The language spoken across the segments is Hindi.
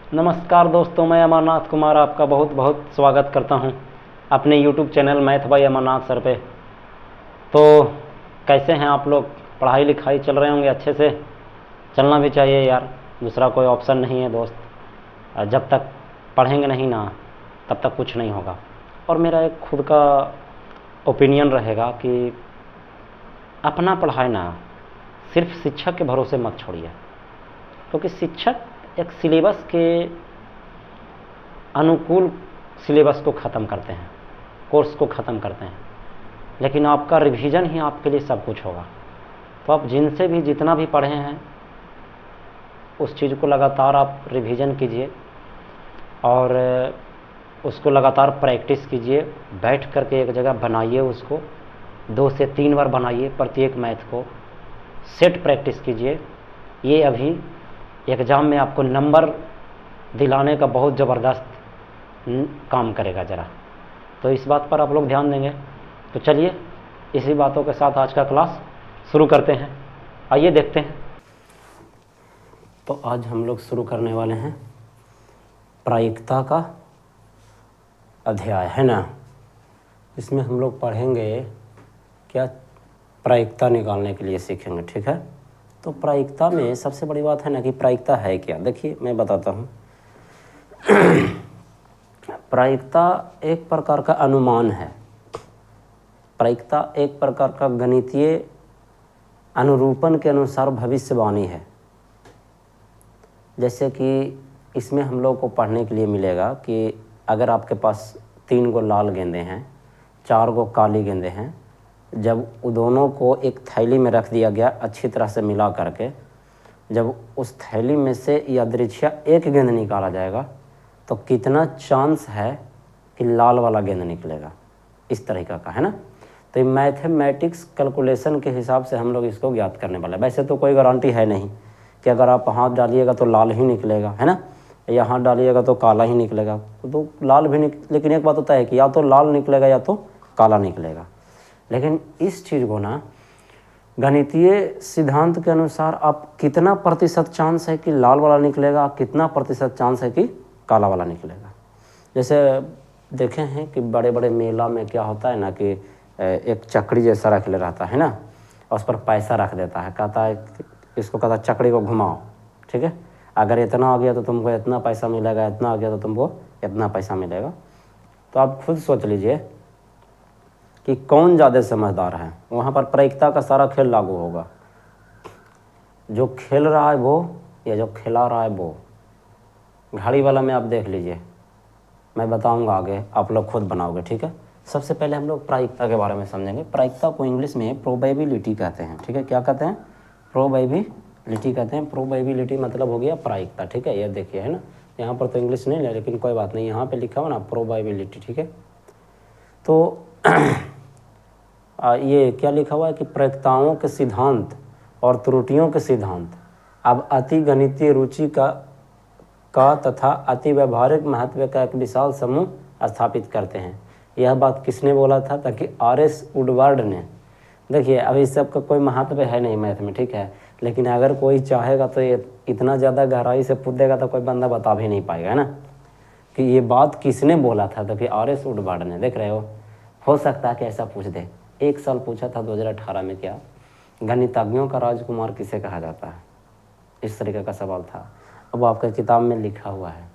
नमस्कार दोस्तों, मैं अमरनाथ कुमार आपका बहुत बहुत स्वागत करता हूं अपने YouTube channel math by Amarnath sir पे। तो कैसे हैं आप लोग? पढ़ाई लिखाई चल रहे होंगे अच्छे से। चलना भी चाहिए यार, दूसरा कोई ऑप्शन नहीं है दोस्त। जब तक पढ़ेंगे नहीं ना तब तक कुछ नहीं होगा। और मेरा एक खुद का ओपिनियन रहेगा कि अपना पढ़ाई ना सिर्फ शिक्षक के भरोसे मत छोड़िए, क्योंकि शिक्षक एक सिलेबस के अनुकूल सिलेबस को ख़त्म करते हैं, कोर्स को ख़त्म करते हैं, लेकिन आपका रिवीजन ही आपके लिए सब कुछ होगा। तो आप जिनसे भी जितना भी पढ़े हैं उस चीज़ को लगातार आप रिवीजन कीजिए और उसको लगातार प्रैक्टिस कीजिए। बैठ करके एक जगह बनाइए, उसको 2 से 3 बार बनाइए प्रत्येक मैथ को, सेट प्रैक्टिस कीजिए। ये अभी एग्ज़ाम में आपको नंबर दिलाने का बहुत ज़बरदस्त काम करेगा ज़रा, तो इस बात पर आप लोग ध्यान देंगे। तो चलिए इसी बातों के साथ आज का क्लास शुरू करते हैं। आइए देखते हैं। तो आज हम लोग शुरू करने वाले हैं प्रायिकता का अध्याय, है ना। इसमें हम लोग पढ़ेंगे क्या, प्रायिकता निकालने के लिए सीखेंगे, ठीक है। तो प्रायिकता में सबसे बड़ी बात है ना कि प्रायिकता है क्या। देखिए मैं बताता हूँ। प्रायिकता एक प्रकार का अनुमान है। प्रायिकता एक प्रकार का गणितीय अनुरूपण के अनुसार भविष्यवाणी है। जैसे कि इसमें हम लोग को पढ़ने के लिए मिलेगा कि अगर आपके पास 3 गो लाल गेंदे हैं, 4 गो काली गेंदे हैं, जब दोनों को एक थैली में रख दिया गया अच्छी तरह से मिला करके, जब उस थैली में से यादृच्छिया एक गेंद निकाला जाएगा तो कितना चांस है कि लाल वाला गेंद निकलेगा, इस तरीक़ा का, है ना। तो ये मैथमेटिक्स कैलकुलेशन के हिसाब से हम लोग इसको ज्ञात करने वाले हैं। वैसे तो कोई गारंटी है नहीं कि अगर आप हाथ डालिएगा तो लाल ही निकलेगा, है ना, या हाथ डालिएगा तो काला ही निकलेगा। तो लाल भी लेकिन एक बात होता है कि या तो लाल निकलेगा या तो काला निकलेगा। लेकिन इस चीज़ को ना गणितीय सिद्धांत के अनुसार आप कितना प्रतिशत चांस है कि लाल वाला निकलेगा, कितना प्रतिशत चांस है कि काला वाला निकलेगा। जैसे देखे हैं कि बड़े बड़े मेला में क्या होता है ना कि एक चक्री जैसा रख ले रहता है ना, और उस पर पैसा रख देता है, कहता है इसको, कहता है चक्री को घुमाओ, ठीक है, अगर इतना आ गया तो तुमको इतना पैसा मिलेगा, इतना आ गया तो तुमको इतना पैसा मिलेगा। तो आप खुद सोच लीजिए कि कौन ज़्यादा समझदार है। वहाँ पर प्रायिकता का सारा खेल लागू होगा। जो खेल रहा है वो या जो खिला रहा है वो। घड़ी वाला में आप देख लीजिए, मैं बताऊंगा आगे, आप लोग खुद बनाओगे, ठीक है। सबसे पहले हम लोग प्रायिकता के बारे में समझेंगे। प्रायिकता को इंग्लिश में प्रोबेबिलिटी कहते हैं, ठीक है। क्या कहते हैं? प्रोबेबिलिटी कहते हैं। प्रोबेबिलिटी मतलब हो गया प्रायिकता, ठीक है। ये देखिए, है ना, यहाँ पर तो इंग्लिश नहीं है लेकिन कोई बात नहीं, यहाँ पे लिखा हुआ ना प्रोबेबिलिटी, ठीक है। तो ये क्या लिखा हुआ है कि प्रायिकताओं के सिद्धांत और त्रुटियों के सिद्धांत अब अति गणितीय रुचि का तथा अति व्यवहारिक महत्व का एक विशाल समूह स्थापित करते हैं। यह बात किसने बोला था? ताकि आर.एस. वुडवर्ड ने। देखिए अभी सब का कोई महत्व है नहीं मैथ में, ठीक है, लेकिन अगर कोई चाहेगा तो ये इतना ज़्यादा गहराई से पूछेगा तो कोई बंदा बता भी नहीं पाएगा, है ना, कि ये बात किसने बोला था। ताकि आर.एस. वुडवर्ड ने। देख रहे हो सकता है कि ऐसा पूछ दे। एक साल पूछा था 2018 में, क्या गणितज्ञों का राजकुमार किसे कहा जाता है, इस तरीके का सवाल था। अब आपका किताब में लिखा हुआ है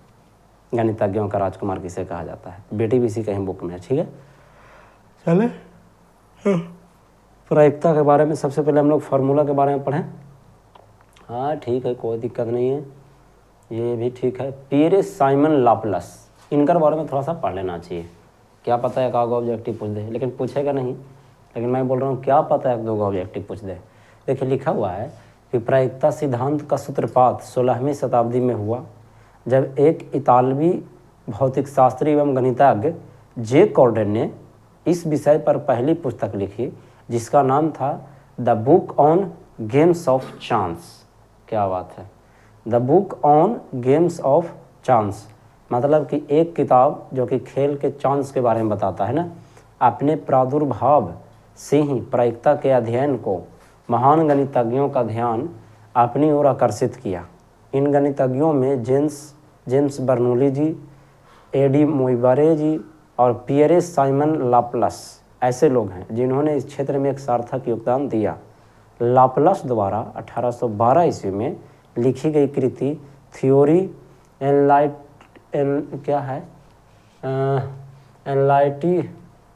गणितज्ञों का राजकुमार किसे कहा जाता है, BTBC कहीं बुक में, ठीक है। चले प्रायिकता के बारे में सबसे पहले हम लोग फार्मूला के बारे में पढ़ें। हाँ ठीक है, कोई दिक्कत नहीं है, ये भी ठीक है। पीयरे साइमन लाप्लास, इनके बारे में थोड़ा सा पढ़ लेना चाहिए। क्या पता है एक आगो ऑब्जेक्टिव पूछ दे, लेकिन पूछेगा नहीं, लेकिन मैं बोल रहा हूँ क्या पता है 1-2 ऑब्जेक्टिव पूछ दे। देखिए लिखा हुआ है कि प्रायिकता सिद्धांत का सूत्रपात 16वीं शताब्दी में हुआ, जब एक इतालवी भौतिक शास्त्री एवं गणितज्ञ जे कॉर्डन ने इस विषय पर पहली पुस्तक लिखी, जिसका नाम था the book on games of chance. क्या बात है, the book on games of chance, मतलब कि एक किताब जो कि खेल के चांस के बारे में बताता है ना। अपने प्रादुर्भाव से ही प्रायिकता के अध्ययन को महान गणितज्ञों का ध्यान अपनी ओर आकर्षित किया। इन गणितज्ञों में जेम्स जेम्स बर्नौली जी, एडी मोइबारे जी और पियरे साइमन लाप्लास ऐसे लोग हैं जिन्होंने इस क्षेत्र में एक सार्थक योगदान दिया। लाप्लास द्वारा 1812 ईस्वी में लिखी गई कृति थ्योरी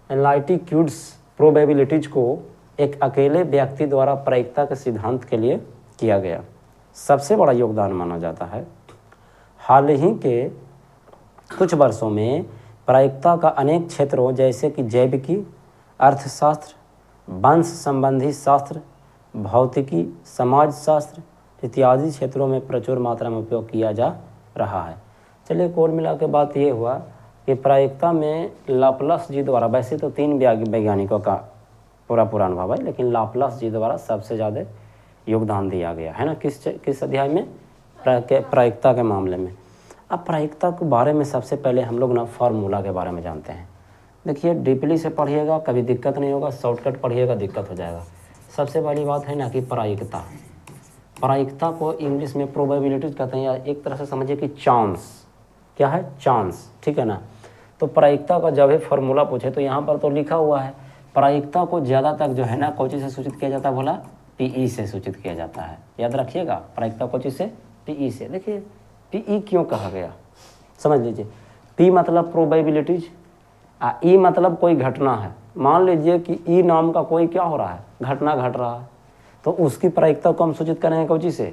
एनलाइटिट्यूड्स प्रोबेबिलिटीज को एक अकेले व्यक्ति द्वारा प्रायिकता के सिद्धांत के लिए किया गया सबसे बड़ा योगदान माना जाता है। हाल ही के कुछ वर्षों में प्रायिकता का अनेक क्षेत्रों जैसे कि जैविकी, अर्थशास्त्र, वंश संबंधी शास्त्र, भौतिकी, समाजशास्त्र इत्यादि क्षेत्रों में प्रचुर मात्रा में उपयोग किया जा रहा है। चलिए कुल मिला के बात ये हुआ कि प्रायिकता में लाप्लास जी द्वारा, वैसे तो 3 वैज्ञानिकों का पूरा अनुभव है, लेकिन लाप्लास जी द्वारा सबसे ज़्यादा योगदान दिया गया है ना। किस अध्याय में? प्रायिकता के मामले में। अब प्रायिकता के बारे में सबसे पहले हम लोग ना फार्मूला के बारे में जानते हैं। देखिए डीपली से पढ़िएगा कभी दिक्कत नहीं होगा, शॉर्टकट पढ़िएगा दिक्कत हो जाएगा। सबसे पहली बात है ना कि प्रायिकता को इंग्लिश में प्रोबेबिलिटीज कहते हैं, या एक तरह से समझिए कि चांस। क्या है? चांस, ठीक है ना। तो प्रायिकता का जब भी फार्मूला पूछे तो यहाँ पर तो लिखा हुआ है प्रायिकता को ज़्यादातर जो है ना कौची से सूचित किया जाता है, बोला पीई से सूचित किया जाता है। याद रखिएगा प्रायिकता कौची से? पीई से। देखिए पीई क्यों कहा गया समझ लीजिए। पी मतलब प्रोबेबिलिटीज, ई मतलब कोई घटना है। मान लीजिए कि ई नाम का कोई क्या हो रहा है, घटना घट रहा है, तो उसकी प्रायिकता को हम सूचित करेंगे कौची से?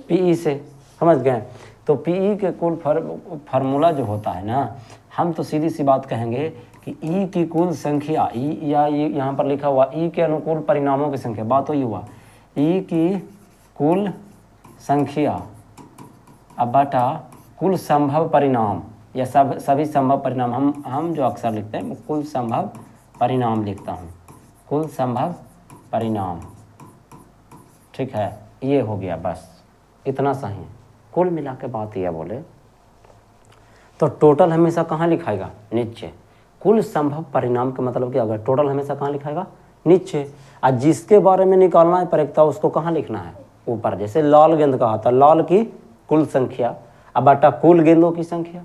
पीई से। समझ गए? तो पीई के कुल फार्मूला जो होता है ना, हम तो सीधी सी बात कहेंगे कि ई की कुल संख्या, ई या यहाँ पर लिखा हुआ ई के अनुकूल परिणामों की संख्या, बात तो ये हुआ ई की कुल संख्या अब बटा कुल संभव परिणाम, या सभी संभव परिणाम। हम जो अक्सर लिखते हैं कुल संभव परिणाम लिखता हूँ, कुल संभव परिणाम, ठीक है। ये हो गया, बस इतना सही है। कुल मिला के बात यह बोले तो टोटल हमेशा कहाँ लिखाएगा? नीचे। कुल संभव परिणाम का मतलब क्या होगा? टोटल हमेशा कहाँ लिखाएगा? नीचे। और जिसके बारे में निकालना है प्रायिकता उसको कहाँ लिखना है? ऊपर। जैसे लाल गेंद का था, लाल की कुल संख्या अब बटा कुल गेंदों की संख्या,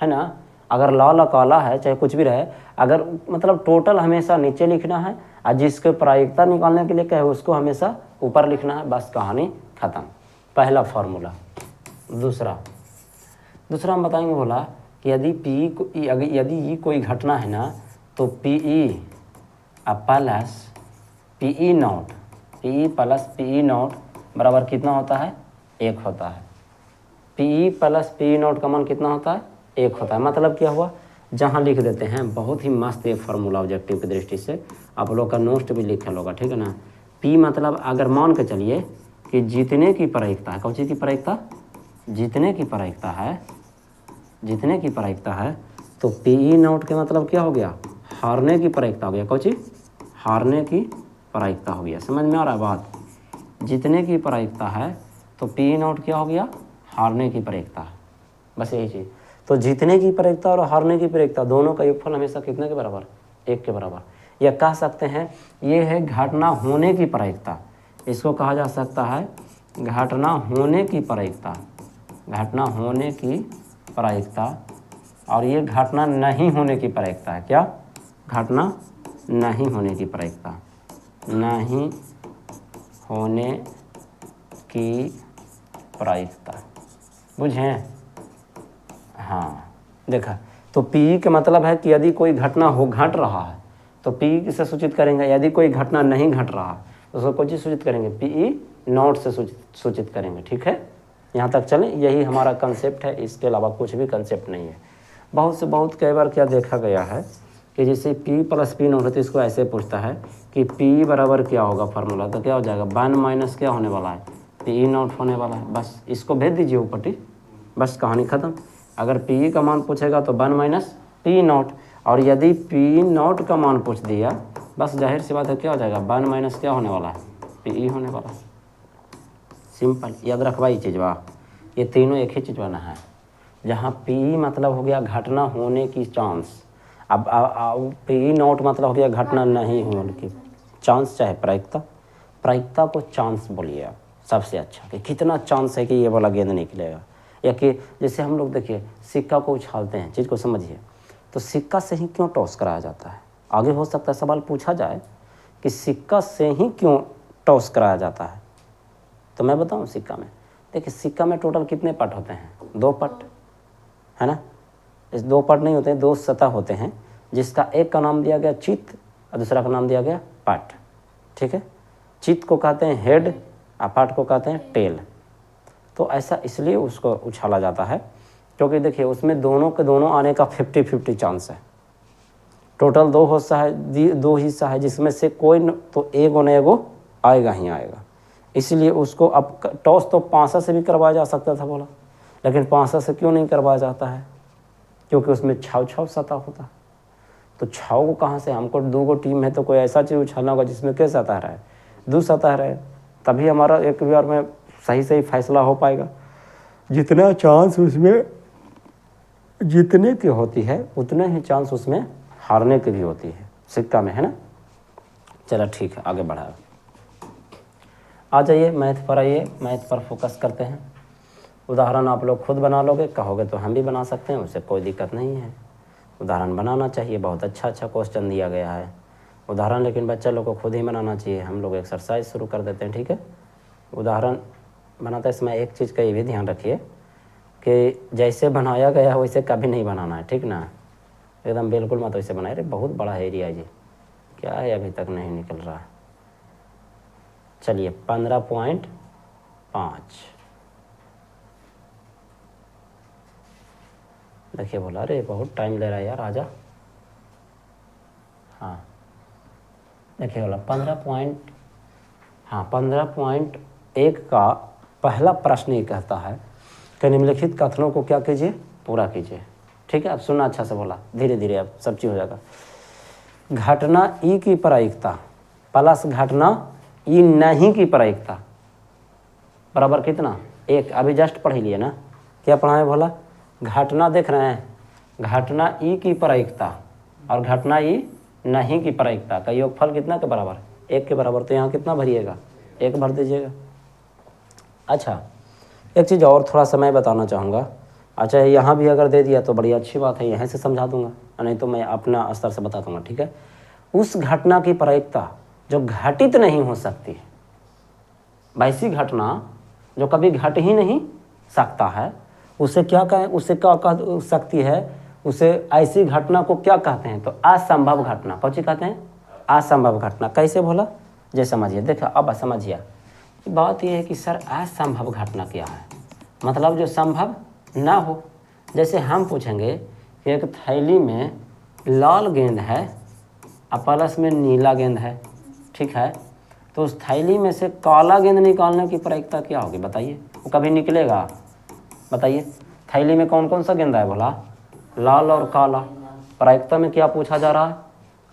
है ना। अगर लाल और काला है चाहे कुछ भी रहे, अगर मतलब टोटल हमेशा नीचे लिखना है, और जिसके प्रायिकता निकालने के लिए कहे उसको हमेशा ऊपर लिखना है। बस कहानी खत्म। पहला फार्मूला। दूसरा हम बताएंगे, बोला कि यदि ये कोई घटना है ना तो पीई प्लस पीई नॉट बराबर कितना होता है? 1 होता है। पीई प्लस पीई नॉट का मान कितना होता है? 1 होता है। मतलब क्या हुआ? जहाँ लिख देते हैं, बहुत ही मस्त ये फार्मूला ऑब्जेक्टिव की दृष्टि से, आप लोग का नोट भी लिखा होगा, ठीक है ना। पी मतलब अगर मान के चलिए कि जीतने की प्रायिकता है, कौन सी की प्रायिकता? जीतने की प्रायिकता है, तो पीई नॉट के मतलब क्या हो गया? हारने की प्रायिकता हो गया। कौन सी? हारने की प्रायिकता हो गया। समझ में आ रहा है बात? जीतने की प्रायिकता है तो पीई नॉट क्या हो गया? हारने की प्रायिकता। बस यही चीज़। तो जीतने की प्रायिकता और हारने की प्रायिकता दोनों का योगफल हमेशा कितने के बराबर? 1 के बराबर। या कह सकते हैं ये है घटना होने की प्रायिकता। इसको कहा जा सकता है घटना होने की प्रायिकता, घटना होने की प्रायिकता। और ये घटना नहीं होने की प्रायिकता है। क्या? घटना नहीं होने की प्रायिकता, नहीं होने की प्रायिकता। बुझें? हाँ, देखा। तो पी का मतलब है कि यदि कोई घटना घट रहा है तो पी से सूचित करेंगे। यदि कोई घटना नहीं घट रहा तो उसको कौन चीज़ सूचित करेंगे? पीई नॉट से सूचित करेंगे। ठीक है, यहाँ तक चलें। यही हमारा कंसेप्ट है, इसके अलावा कुछ भी कंसेप्ट नहीं है। बहुत से बहुत कई बार क्या देखा गया है कि जैसे P प्लस P नॉट है तो इसको ऐसे पूछता है कि P बराबर क्या होगा फार्मूला, तो क्या हो जाएगा? 1 माइनस क्या होने वाला है? P नॉट होने वाला है। बस इसको भेज दीजिए ऊपर, बस कहानी ख़त्म। अगर P का मान पूछेगा तो 1 माइनस P नॉट, और यदि P नॉट का मान पूछ दिया, बस जाहिर सी बात है क्या हो जाएगा? 1 माइनस क्या होने वाला है? P होने वाला है। सिंपल, याद रखवा ये चीज़। वाह, ये तीनों एक ही चीज़ बना है। जहाँ P मतलब हो गया घटना होने की चांस, अब P नॉट मतलब हो गया घटना नहीं होने की चांस, चाहे प्रायिकता को चांस बोलिए आप सबसे अच्छा, कि कितना चांस है कि ये वाला गेंद निकलेगा, या कि जैसे हम लोग देखिए सिक्का को उछालते हैं, चीज़ को समझिए, तो सिक्का से ही क्यों टॉस कराया जाता है? आगे हो सकता है सवाल पूछा जाए कि सिक्का से ही क्यों टॉस कराया जाता है, तो मैं बताऊं सिक्का में, देखिए सिक्का में टोटल कितने पट होते हैं? 2 पट, है ना। इस 2 पट नहीं होते हैं, 2 सतह होते हैं, जिसका एक का नाम दिया गया चित्त और दूसरा का नाम दिया गया पट, ठीक है। चित्त को कहते हैं हेड और पट को कहते हैं टेल। तो ऐसा इसलिए उसको उछाला जाता है क्योंकि देखिए उसमें दोनों के दोनों आने का 50-50 चांस है। टोटल 2 हिस्सा है जिसमें से कोई तो एगो न एगो आएगा ही आएगा। इसलिए उसको अब टॉस तो पांसा से भी करवाया जा सकता था बोला, लेकिन पांसा से क्यों नहीं करवाया जाता है? क्योंकि उसमें छाव सतह होता है। तो छाव को कहाँ से, हमको 2 टीम है तो कोई ऐसा चीज़ उछालना होगा जिसमें क्या सतह रहे, 2 सतह रहे, तभी हमारा एक बार में सही फैसला हो पाएगा। जितना चांस उसमें जीतने की होती है उतने ही चांस उसमें हारने की भी होती है सिक्का में, है ना। चलो ठीक है, आगे बढ़ा, आ जाइए मैथ पर, आइए मैथ पर फोकस करते हैं। उदाहरण आप लोग खुद बना लोगे, कहोगे तो हम भी बना सकते हैं, उससे कोई दिक्कत नहीं है। उदाहरण बनाना चाहिए, बहुत अच्छा क्वेश्चन दिया गया है उदाहरण, लेकिन बच्चा लोग को खुद ही बनाना चाहिए। हम लोग एक्सरसाइज शुरू कर देते हैं, ठीक है। उदाहरण बनाते समय एक चीज़ का ये भी ध्यान रखिए कि जैसे बनाया गया वैसे कभी नहीं बनाना है, ठीक ना। एकदम बिल्कुल मत वैसे बनाए। अरे बहुत बड़ा एरिया है जी, क्या है अभी तक नहीं निकल रहा। चलिए 15.5 देखिए, बोला अरे बहुत टाइम ले रहा है यार, आजा। हाँ देखिए बोला 15.1 का पहला प्रश्न ये कहता है कि निम्नलिखित कथनों को क्या कीजिए, पूरा कीजिए, ठीक है। अब सुनना अच्छा से, बोला धीरे धीरे, अब सब चीज़ हो जाएगा। घटना ई की प्रायिकता प्लस घटना ई नहीं की प्रायिकता बराबर कितना? 1। अभी जस्ट पढ़ लिए ना, क्या पढ़ा है बोला? घटना देख रहे हैं, घटना ई की प्रायिकता और घटना ई नहीं की प्रायिकता का योगफल कितना के बराबर? 1 के बराबर। तो यहाँ कितना भरिएगा? 1 भर दीजिएगा। अच्छा, एक चीज़ और थोड़ा सा मैं बताना चाहूँगा। अच्छा, यहाँ भी अगर दे दिया तो बड़ी अच्छी बात है, यहाँ से समझा दूंगा, नहीं तो मैं अपना स्तर से बता दूंगा, ठीक है। उस घटना की प्रायिकता जो घटित नहीं हो सकती है, वैसी घटना जो कभी घट ही नहीं सकता है, उसे क्या कहें, उसे क्या कह सकती है, उसे ऐसी घटना को क्या कहते हैं? तो असंभव घटना। कौन सी कहते हैं? असंभव घटना। कैसे बोला, जे समझिए, देखो अब समझिए। बात यह है कि सर असंभव घटना क्या है, मतलब जो संभव ना हो। जैसे हम पूछेंगे कि एक थैली में लाल गेंद है और प्लस में नीला गेंद है, ठीक है, तो उस थैली में से काला गेंद निकालने की प्रायिकता क्या होगी बताइए? वो कभी निकलेगा? बताइए, थैली में कौन कौन सा गेंद है? बोला लाल और काला। प्रायिकता में क्या पूछा जा रहा है?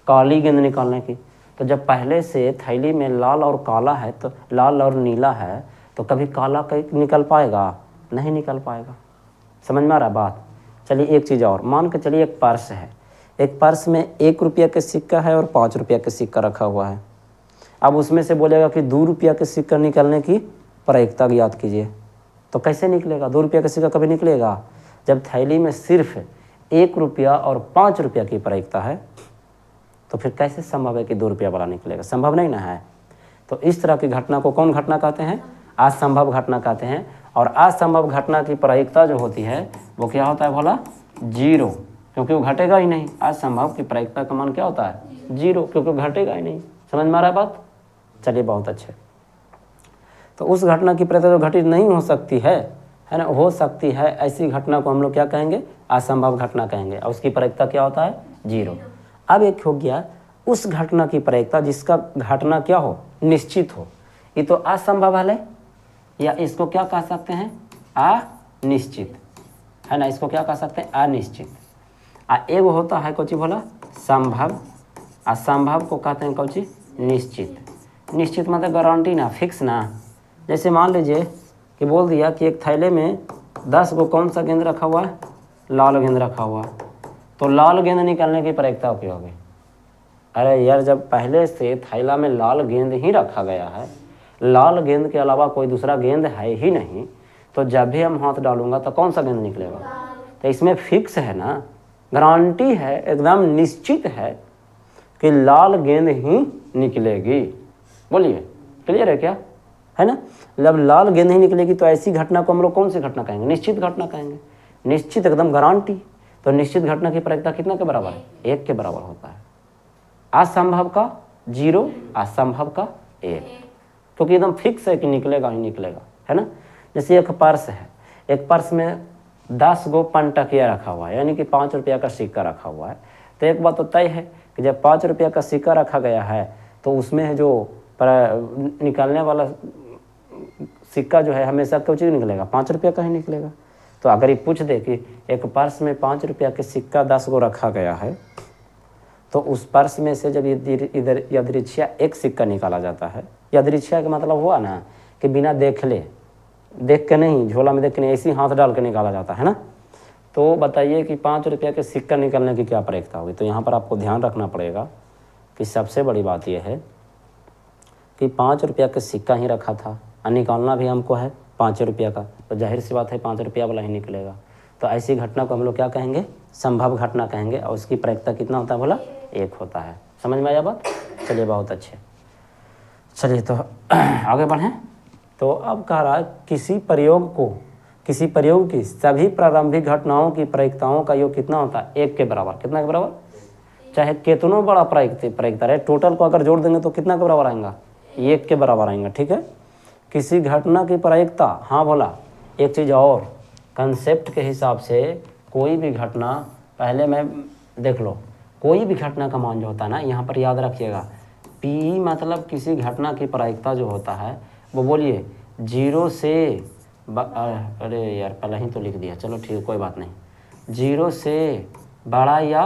काली गेंद निकालने की। तो जब पहले से थैली में लाल और काला है, तो लाल और नीला है, तो कभी काला निकल पाएगा? नहीं निकल पाएगा। समझ में आ रहा बात? चलिए एक चीज़ और, मान के चलिए एक पर्स है, एक पर्स में 1 रुपया का सिक्का है और 5 रुपया का सिक्का रखा हुआ है। अब उसमें से बोलेगा कि 2 रुपया का सिक्का निकलने की प्रायिकता याद कीजिए, तो कैसे निकलेगा? 2 रुपया का सिक्का कभी निकलेगा? जब थैली में सिर्फ 1 रुपया और 5 रुपया की प्रायिकता है, तो फिर कैसे संभव है कि 2 रुपया वाला निकलेगा? संभव नहीं ना है। तो इस तरह की घटना को कौन घटना कहते हैं? असंभव घटना कहते हैं। और असंभव घटना की प्रायिकता जो होती है वो क्या होता है? बोला 0, क्योंकि वो घटेगा ही नहीं। असंभव की प्रायिकता का मान क्या होता है? 0, क्योंकि घटेगा ही नहीं। समझ में आ रहा है बात? चलिए बहुत अच्छे। तो उस घटना की प्रायिकता जो घटित नहीं हो सकती है ना, हो सकती है, ऐसी घटना को हम लोग क्या कहेंगे? असंभव घटना कहेंगे। और उसकी प्रायिकता क्या होता है? 0। अब एक हो गया उस घटना की प्रायिकता जिसका घटना क्या हो? निश्चित हो। ये तो असंभव है, या इसको क्या कह सकते हैं? अनिश्चित, है ना। इसको क्या कह सकते हैं? अनिश्चित। एक होता है कौची बोला? संभव। असंभव को कहते हैं कौची? निश्चित। निश्चित मतलब गारंटी ना, फिक्स ना। जैसे मान लीजिए कि बोल दिया कि एक थैले में 10 को कौन सा गेंद रखा हुआ है? लाल गेंद रखा हुआ है। तो लाल गेंद निकालने की प्रायिकता क्या होगी? अरे यार, जब पहले से थैला में लाल गेंद ही रखा गया है, लाल गेंद के अलावा कोई दूसरा गेंद है ही नहीं, तो तो जब भी हम हाथ डालूंगा तो कौन सा गेंद निकलेगा? तो इसमें फिक्स है ना, गारंटी है, एकदम निश्चित है कि लाल गेंद ही निकलेगी। बोलिए, क्लियर है क्या? है ना? जब लाल गेंद ही निकलेगी तो ऐसी घटना को हम लोग कौन सी घटना कहेंगे? निश्चित घटना कहेंगे। निश्चित, एकदम गारंटी। तो निश्चित घटना की प्रायिकता कितना के बराबर है? 1 के बराबर होता है। असंभव का 0, असंभव का 1, क्योंकि एकदम फिक्स है कि निकलेगा ही निकलेगा, है ना? जैसे एक पर्स है, एक पर्स में 10 गो पंटकिया रखा हुआ है, यानी कि 5 रुपया का सिक्का रखा हुआ है। तो एक बात तो तय है कि जब 5 रुपया का सिक्का रखा गया है तो उसमें जो निकालने वाला सिक्का जो है हमेशा क्यों चीज़ निकलेगा? 5 रुपया का ही निकलेगा। तो अगर ये पूछ दे कि एक पर्स में 5 रुपया के सिक्का 10 गो रखा गया है, तो उस पर्स में से जब इधर यादृच्छिया एक सिक्का निकाला जाता है, यादृच्छिया का मतलब हुआ ना कि बिना देख के नहीं, झोला में देख के नहीं, ऐसे ही हाथ डाल के निकाला जाता है ना। तो बताइए कि 5 रुपया के सिक्का निकालने की क्या प्रायिकता होगी? तो यहाँ पर आपको ध्यान रखना पड़ेगा कि सबसे बड़ी बात यह है कि 5 रुपया का सिक्का ही रखा था और निकालना भी हमको है 5 रुपया का, तो जाहिर सी बात है 5 रुपया वाला ही निकलेगा। तो ऐसी घटना को हम लोग क्या कहेंगे? संभव घटना कहेंगे। और उसकी प्रायिकता कितना होता है? बोला 1 होता है। समझ में आया बात? चलिए, बहुत अच्छे। चलिए तो आगे बढ़ें। तो अब कह रहा है किसी प्रयोग की सभी प्रारंभिक घटनाओं की प्रायिकताओं का योग कितना होता है? 1 के बराबर। कितना के बराबर? चाहे कितनों बड़ा प्रायिकता रहे, टोटल को अगर जोड़ देंगे तो कितना के बराबर आएगा? 1 के बराबर आएगा। ठीक है। किसी घटना की प्रायिकता, हाँ बोला, एक चीज़ और, कंसेप्ट के हिसाब से कोई भी घटना, पहले मैं देख लो, कोई भी घटना का मान जो होता है ना, यहाँ पर याद रखिएगा, पी मतलब किसी घटना की प्रायिकता जो होता है वो बोलिए 0 से अरे यार पहले ही तो लिख दिया, चलो ठीक है कोई बात नहीं, 0 से बड़ा या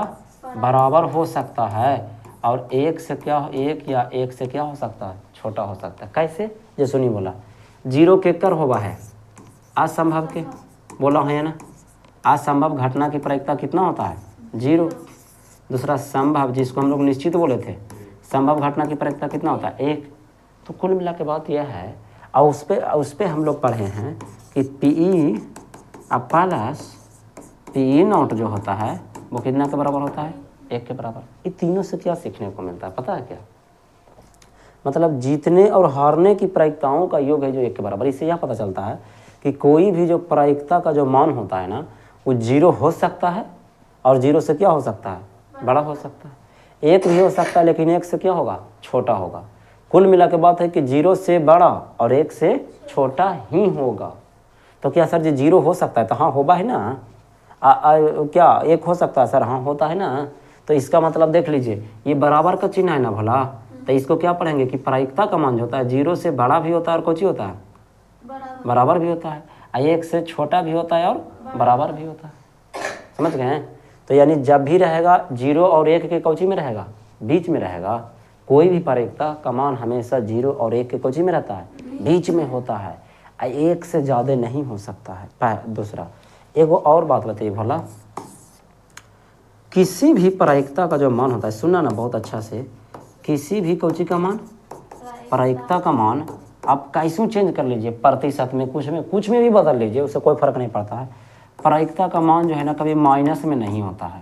बराबर हो सकता है और 1 से क्या, 1 या 1 से क्या हो सकता है? छोटा हो सकता है। कैसे? जो सुनी बोला 0 के कर होगा है असंभव के, बोला है ना। असंभव घटना की प्रायिकता कितना होता है? 0। दूसरा संभव, जिसको हम लोग निश्चित बोले थे, संभव घटना की प्रायिकता कितना होता है? 1। तो कुल मिला के बात यह है, और उस पे हम लोग पढ़े हैं कि पी प्लस पी नॉट जो होता है वो कितना के बराबर होता है? 1 के बराबर। ये तीनों से क्या सीखने को मिलता है पता है क्या? मतलब जीतने और हारने की प्रायिकताओं का योग है जो 1 के बराबर। इससे यह पता चलता है कि कोई भी जो प्रायिकता का जो मान होता है ना, वो 0 हो सकता है और 0 से क्या हो सकता है? बड़ा हो सकता है। 1 भी हो सकता है लेकिन 1 से क्या होगा? छोटा होगा। कुल मिला के बात है कि 0 से बड़ा और 1 से छोटा ही होगा। तो क्या सर जी 0 हो सकता है? तो हाँ होगा है ना। क्या 1 हो सकता है सर? हाँ होता है ना। तो इसका मतलब देख लीजिए, ये बराबर का चिन्ह है ना भला, तो इसको क्या पढ़ेंगे कि प्रायिकता का मान जो होता है 0 से बड़ा भी होता है और कुछ होता है बराबर भी होता है, 1 से छोटा भी होता है और बराबर भी होता है। समझ गए हैं? तो यानी जब भी रहेगा 0 और 1 के कौची में रहेगा? बीच में रहेगा। कोई भी प्रायिकता का मान हमेशा 0 और 1 के कौची में रहता है? बीच में होता है। 1 से ज़्यादा नहीं हो सकता है। दूसरा एक और बात बताइए भला, किसी भी प्रायिकता का जो मान होता है, सुनना ना बहुत अच्छा से, किसी भी कौची का मान, प्रायिकता का मान आप कैसे चेंज कर लीजिए, प्रतिशत में, कुछ में भी बदल लीजिए, उससे कोई फर्क नहीं पड़ता है। प्रायिकता का मान जो है ना कभी माइनस में नहीं होता है,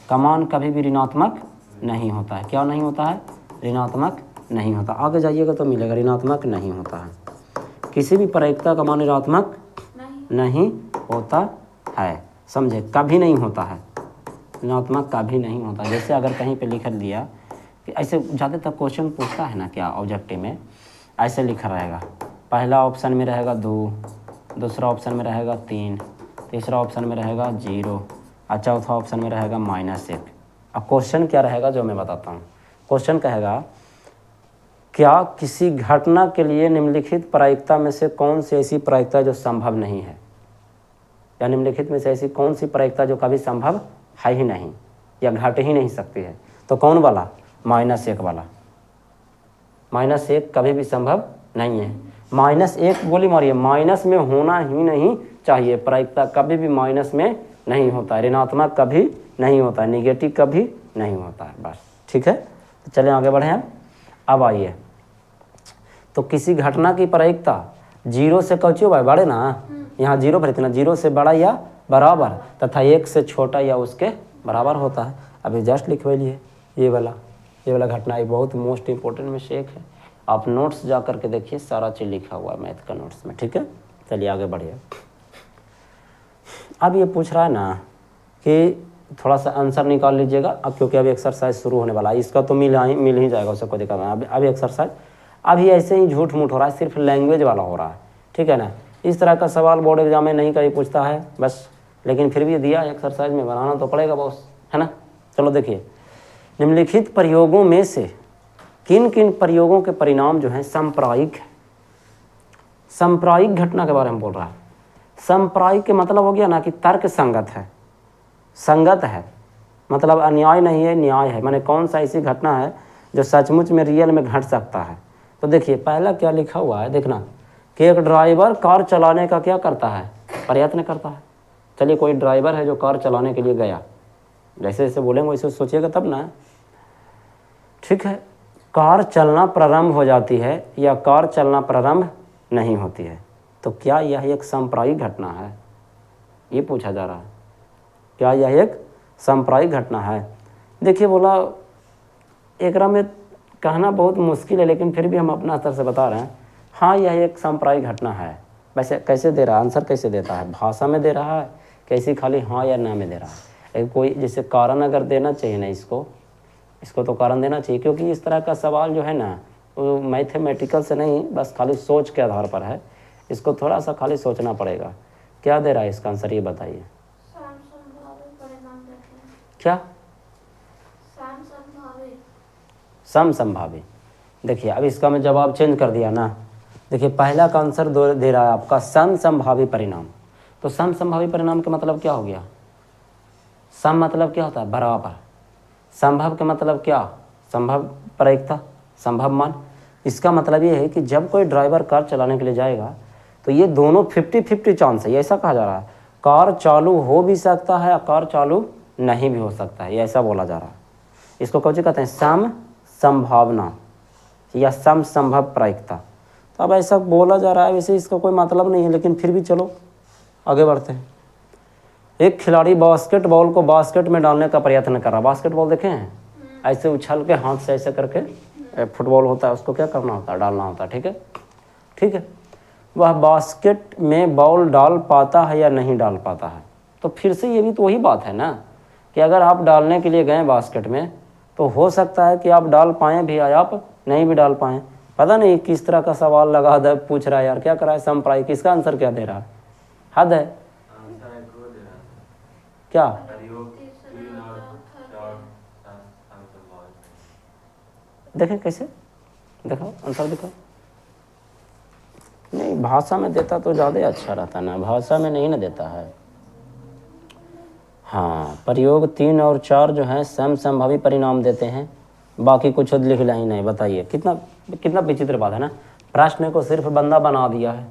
का मान कभी भी ऋणात्मक नहीं होता है। क्या नहीं होता है? ऋणात्मक नहीं होता। आगे जाइएगा तो मिलेगा ऋणात्मक नहीं होता है। किसी भी प्रायिकता का मान ऋणात्मक नहीं होता है, समझे? कभी नहीं होता है, ऋणात्मक कभी नहीं होता। जैसे अगर कहीं पे लिख दिया कि ऐसे ज़्यादातर क्वेश्चन पूछता है ना क्या ऑब्जेक्टिव में, ऐसे लिखा रहेगा, पहला ऑप्शन में रहेगा 2, दूसरा ऑप्शन में रहेगा 3, तीसरा ऑप्शन में रहेगा 0 और चौथा ऑप्शन में रहेगा -1। अब क्वेश्चन क्या रहेगा जो मैं बताता हूँ। क्वेश्चन कहेगा क्या किसी घटना के लिए निम्नलिखित प्रायिकता में से कौन सी ऐसी प्रायिकता जो संभव नहीं है, या निम्नलिखित में से ऐसी कौन सी प्रायिकता जो कभी संभव है ही नहीं या घट ही नहीं सकती है? तो कौन वाला? -1 वाला। -1 कभी भी संभव नहीं है। -1 गोली मारिए, माइनस में होना ही नहीं चाहिए। प्रायिकता कभी भी माइनस में नहीं होता है, ऋणात्मक कभी नहीं होता है, निगेटिव कभी नहीं होता है। बस ठीक है, तो चलें आगे बढ़ें। अब आइए, तो किसी घटना की प्रायिकता 0 से कौची होगा? बड़े ना, यहाँ 0 पर इतना 0 से बड़ा या बराबर तथा 1 से छोटा या उसके बराबर होता है। अभी जस्ट लिखवाइए ये वाला घटना ये बहुत मोस्ट इंपॉर्टेंट मिस्टेक है। आप नोट्स जा करके देखिए, सारा चीज़ लिखा हुआ है मैथ का नोट्स में, ठीक है। चलिए आगे बढ़िए। अब ये पूछ रहा है ना कि थोड़ा सा आंसर निकाल लीजिएगा अब, क्योंकि अभी एक्सरसाइज शुरू होने वाला है। इसका तो मिल ही जाएगा, उससे कोई दिक्कत नहीं। अभी एक्सरसाइज अभी ऐसे ही झूठ मूठ हो रहा है, सिर्फ लैंग्वेज वाला हो रहा है, ठीक है ना। इस तरह का सवाल बोर्ड एग्जाम में नहीं कहीं पूछता है बस, लेकिन फिर भी दिया एक्सरसाइज में, बनाना तो पड़ेगा बॉस, है ना। चलो देखिए, निम्नलिखित प्रयोगों में से किन किन प्रयोगों के परिणाम जो हैं सांप्रदायिक है। सांप्रदायिक घटना के बारे में बोल रहा है। सांप्रदायिक के मतलब हो गया ना कि तर्क संगत है, संगत है, मतलब अन्याय नहीं है, न्याय है। माने कौन सा ऐसी घटना है जो सचमुच में रियल में घट सकता है। तो देखिए पहला क्या लिखा हुआ है, देखना कि एक ड्राइवर कार चलाने का क्या करता है, प्रयत्न करता है। चलिए कोई ड्राइवर है जो कार चलाने के लिए गया, जैसे जैसे बोलेंगे वैसे सोचिएगा तब ना, ठीक है। कार चलना प्रारंभ हो जाती है या कार चलना प्रारंभ नहीं होती है, तो क्या यह एक सांप्रदायिक घटना है, ये पूछा जा रहा है। क्या यह एक सांप्रदायिक घटना है। देखिए बोला एकरा में कहना बहुत मुश्किल है, लेकिन फिर भी हम अपना स्तर से बता रहे हैं। हाँ यह एक सांप्रदायिक घटना है। वैसे कैसे दे रहा है, आंसर कैसे देता है, भाषा में दे रहा है, कैसी खाली हाँ या ना में दे रहा है। कोई जैसे कारण अगर देना चाहिए ना, इसको तो कारण देना चाहिए, क्योंकि इस तरह का सवाल जो है ना वो मैथमेटिकल से नहीं, बस खाली सोच के आधार पर है। इसको थोड़ा सा खाली सोचना पड़ेगा। क्या दे रहा है इसका आंसर, ये बताइए। क्या समसंभावी। देखिए अब इसका मैं जवाब चेंज कर दिया ना। देखिए पहला का आंसर दे रहा है आपका समसंभावी परिणाम। तो समसंभावी परिणाम का मतलब क्या हो गया, सम मतलब क्या होता है, बराबर। संभव का मतलब क्या, संभव प्रायिकता, संभव मान। इसका मतलब ये है कि जब कोई ड्राइवर कार चलाने के लिए जाएगा तो ये दोनों 50-50 चांस है, ये ऐसा कहा जा रहा है। कार चालू हो भी सकता है और कार चालू नहीं भी हो सकता है, ये ऐसा बोला जा रहा है। इसको कौन सी कहते हैं, सम संभावना या सम संभव प्रायिकता। तो अब ऐसा बोला जा रहा है, वैसे इसका कोई मतलब नहीं है, लेकिन फिर भी चलो आगे बढ़ते हैं। एक खिलाड़ी बास्केटबॉल को बास्केट में डालने का प्रयत्न कर रहा। बास्केटबॉल देखे हैं, ऐसे उछल के हाथ से ऐसे करके फुटबॉल होता है, उसको क्या करना होता है, डालना होता है, ठीक है, ठीक है। वह बास्केट में बॉल डाल पाता है या नहीं डाल पाता है। तो फिर से ये भी तो वही बात है ना कि अगर आप डालने के लिए गए बास्केट में तो हो सकता है कि आप डाल पाएँ भी या आप नहीं भी डाल पाएँ। पता नहीं किस तरह का सवाल लगा दे, पूछ रहा है यार, क्या करा है सांप्रदायिक, किसका आंसर क्या दे रहा है, हद है क्या। देखें कैसे, देखो आंसर देखो। नहीं भाषा में देता तो ज़्यादा अच्छा रहता ना, भाषा में नहीं ना देता है। हाँ प्रयोग 3 और 4 जो हैं समसंभावी परिणाम देते हैं, बाकी कुछ लिख ही नहीं। बताइए कितना विचित्र बात है ना। प्रश्न को सिर्फ बंदा बना दिया है,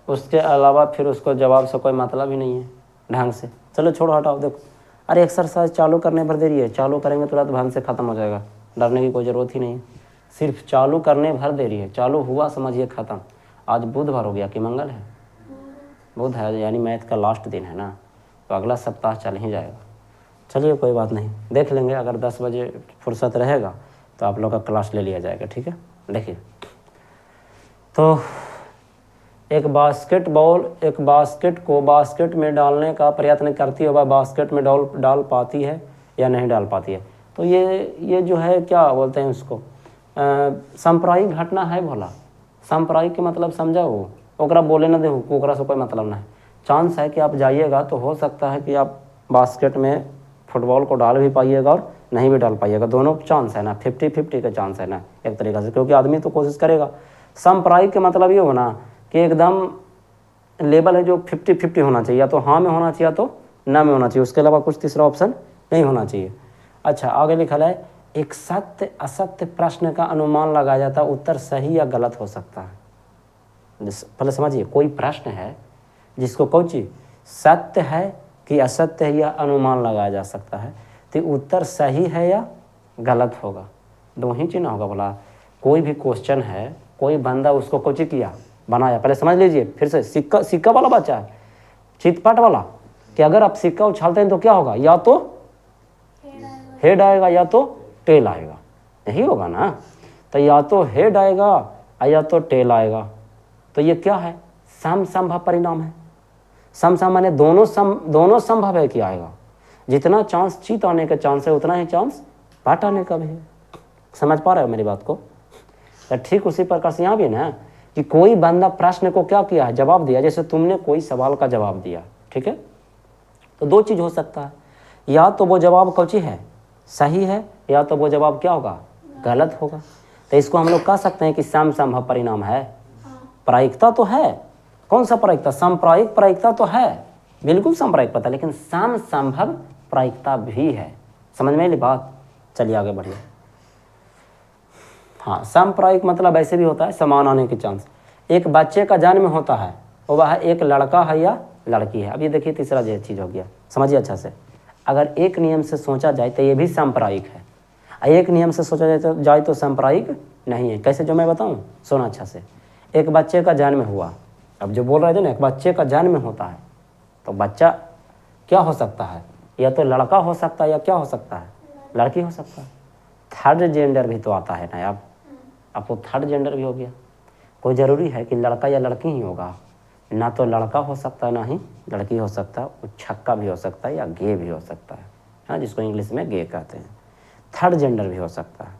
उसके अलावा फिर उसको जवाब से कोई मतलब ही नहीं है ढंग से। चलो छोड़ो हटाओ। देखो अरे एक्सरसाइज चालू करने भर देरी है, चालू करेंगे तुरंत ढंग से ख़त्म हो जाएगा, डरने की कोई ज़रूरत ही नहीं है। सिर्फ चालू करने भर देरी है, चालू हुआ समझिए ख़त्म। आज बुधवार हो गया कि मंगल है, बुध है, यानी मैथ का लास्ट दिन है ना, तो अगला सप्ताह चल ही जाएगा। चलिए कोई बात नहीं, देख लेंगे, अगर 10 बजे फुर्सत रहेगा तो आप लोग का क्लास ले लिया जाएगा, ठीक है। देखिए तो एक बास्केट को बास्केट में डालने का प्रयत्न करती है, वह बास्केट में डाल पाती है या नहीं डाल पाती है। तो ये जो है क्या बोलते हैं उसको, सांप्रदायिक घटना है। भोला सांप्रदायिक के मतलब समझा, वो ओकरा बोले ना दे, ओकरा से कोई मतलब ना है। चांस है कि आप जाइएगा तो हो सकता है कि आप बास्केट में फुटबॉल को डाल भी पाइएगा और नहीं भी डाल पाइएगा, दोनों चांस है ना, 50-50 का चांस है ना एक तरीक़े से, क्योंकि आदमी तो कोशिश करेगा। सांप्रदायिक के मतलब ये होना कि एकदम लेवल है जो 50-50 होना चाहिए, या तो हाँ में होना चाहिए या तो ना में होना चाहिए, उसके अलावा कुछ तीसरा ऑप्शन नहीं होना चाहिए। अच्छा आगे लिखा है, एक सत्य असत्य प्रश्न का अनुमान लगाया जाता है, उत्तर सही या गलत हो सकता है। पहले समझिए, कोई प्रश्न है जिसको कौन चीज सत्य है कि असत्य है यह अनुमान लगाया जा सकता है, तो उत्तर सही है या गलत होगा, दो ही चीज ना होगा। बोला कोई भी क्वेश्चन है, कोई बंदा उसको कोची किया बनाया, पहले समझ लीजिए, फिर से सिक्का वाला बच्चा है, चितपाट वाला, कि अगर आप सिक्का उछालते हैं तो क्या होगा, या तो हेड आएगा या तो टेल आएगा, यही होगा ना। तो या तो हेड आएगा या तो टेल आएगा। तो ये क्या है, सम संभव परिणाम है। सम माने दोनों संभव है कि आएगा। जितना चांस चीत आने का चांस है उतना ही चांस पाट आने का भी है। समझ पा रहे हो मेरी बात को। तो ठीक उसी प्रकार से यहाँ भी ना, कि कोई बंदा प्रश्न को क्या किया है, जवाब दिया। जैसे तुमने कोई सवाल का जवाब दिया, ठीक है, तो दो चीज़ हो सकता है, या तो वो जवाब कौची है, सही है, या तो वो जवाब क्या होगा, गलत होगा। तो इसको हम लोग कह सकते हैं कि सम संभव परिणाम है। प्रायिकता तो है, कौन सा प्रायिकता, समप्रायिक प्रायिकता तो है, बिल्कुल समप्रायिक पता, लेकिन सम संभव प्रायिकता भी है। समझ में आई बात। चलिए आगे बढ़िए। हाँ, समप्रायिक मतलब ऐसे भी होता है समान आने के चांस। एक बच्चे का जन्म होता है, वह एक लड़का है या लड़की है। अब ये देखिए तीसरा जो चीज़ हो गया, समझिए अच्छा से। अगर एक नियम से सोचा जाए तो ये भी सांप्रायिक है, एक नियम से सोचा जाए तो सांप्रायिक नहीं है। कैसे, जो मैं बताऊँ, सुना अच्छा से। एक बच्चे का जन्म हुआ, अब जो बोल रहे थे ना, एक बच्चे का जन्म होता है, तो बच्चा क्या हो सकता है, या तो लड़का हो सकता है या क्या हो सकता है, लड़की हो सकता है। थर्ड जेंडर भी तो आता है ना, अब वो थर्ड जेंडर भी हो गया। कोई ज़रूरी है कि लड़का या लड़की ही होगा, ना तो लड़का हो सकता है ना ही लड़की हो सकता है। वो छक्का भी हो सकता है या गे भी हो सकता है, हाँ, जिसको इंग्लिश में गे कहते हैं। थर्ड जेंडर भी हो सकता है,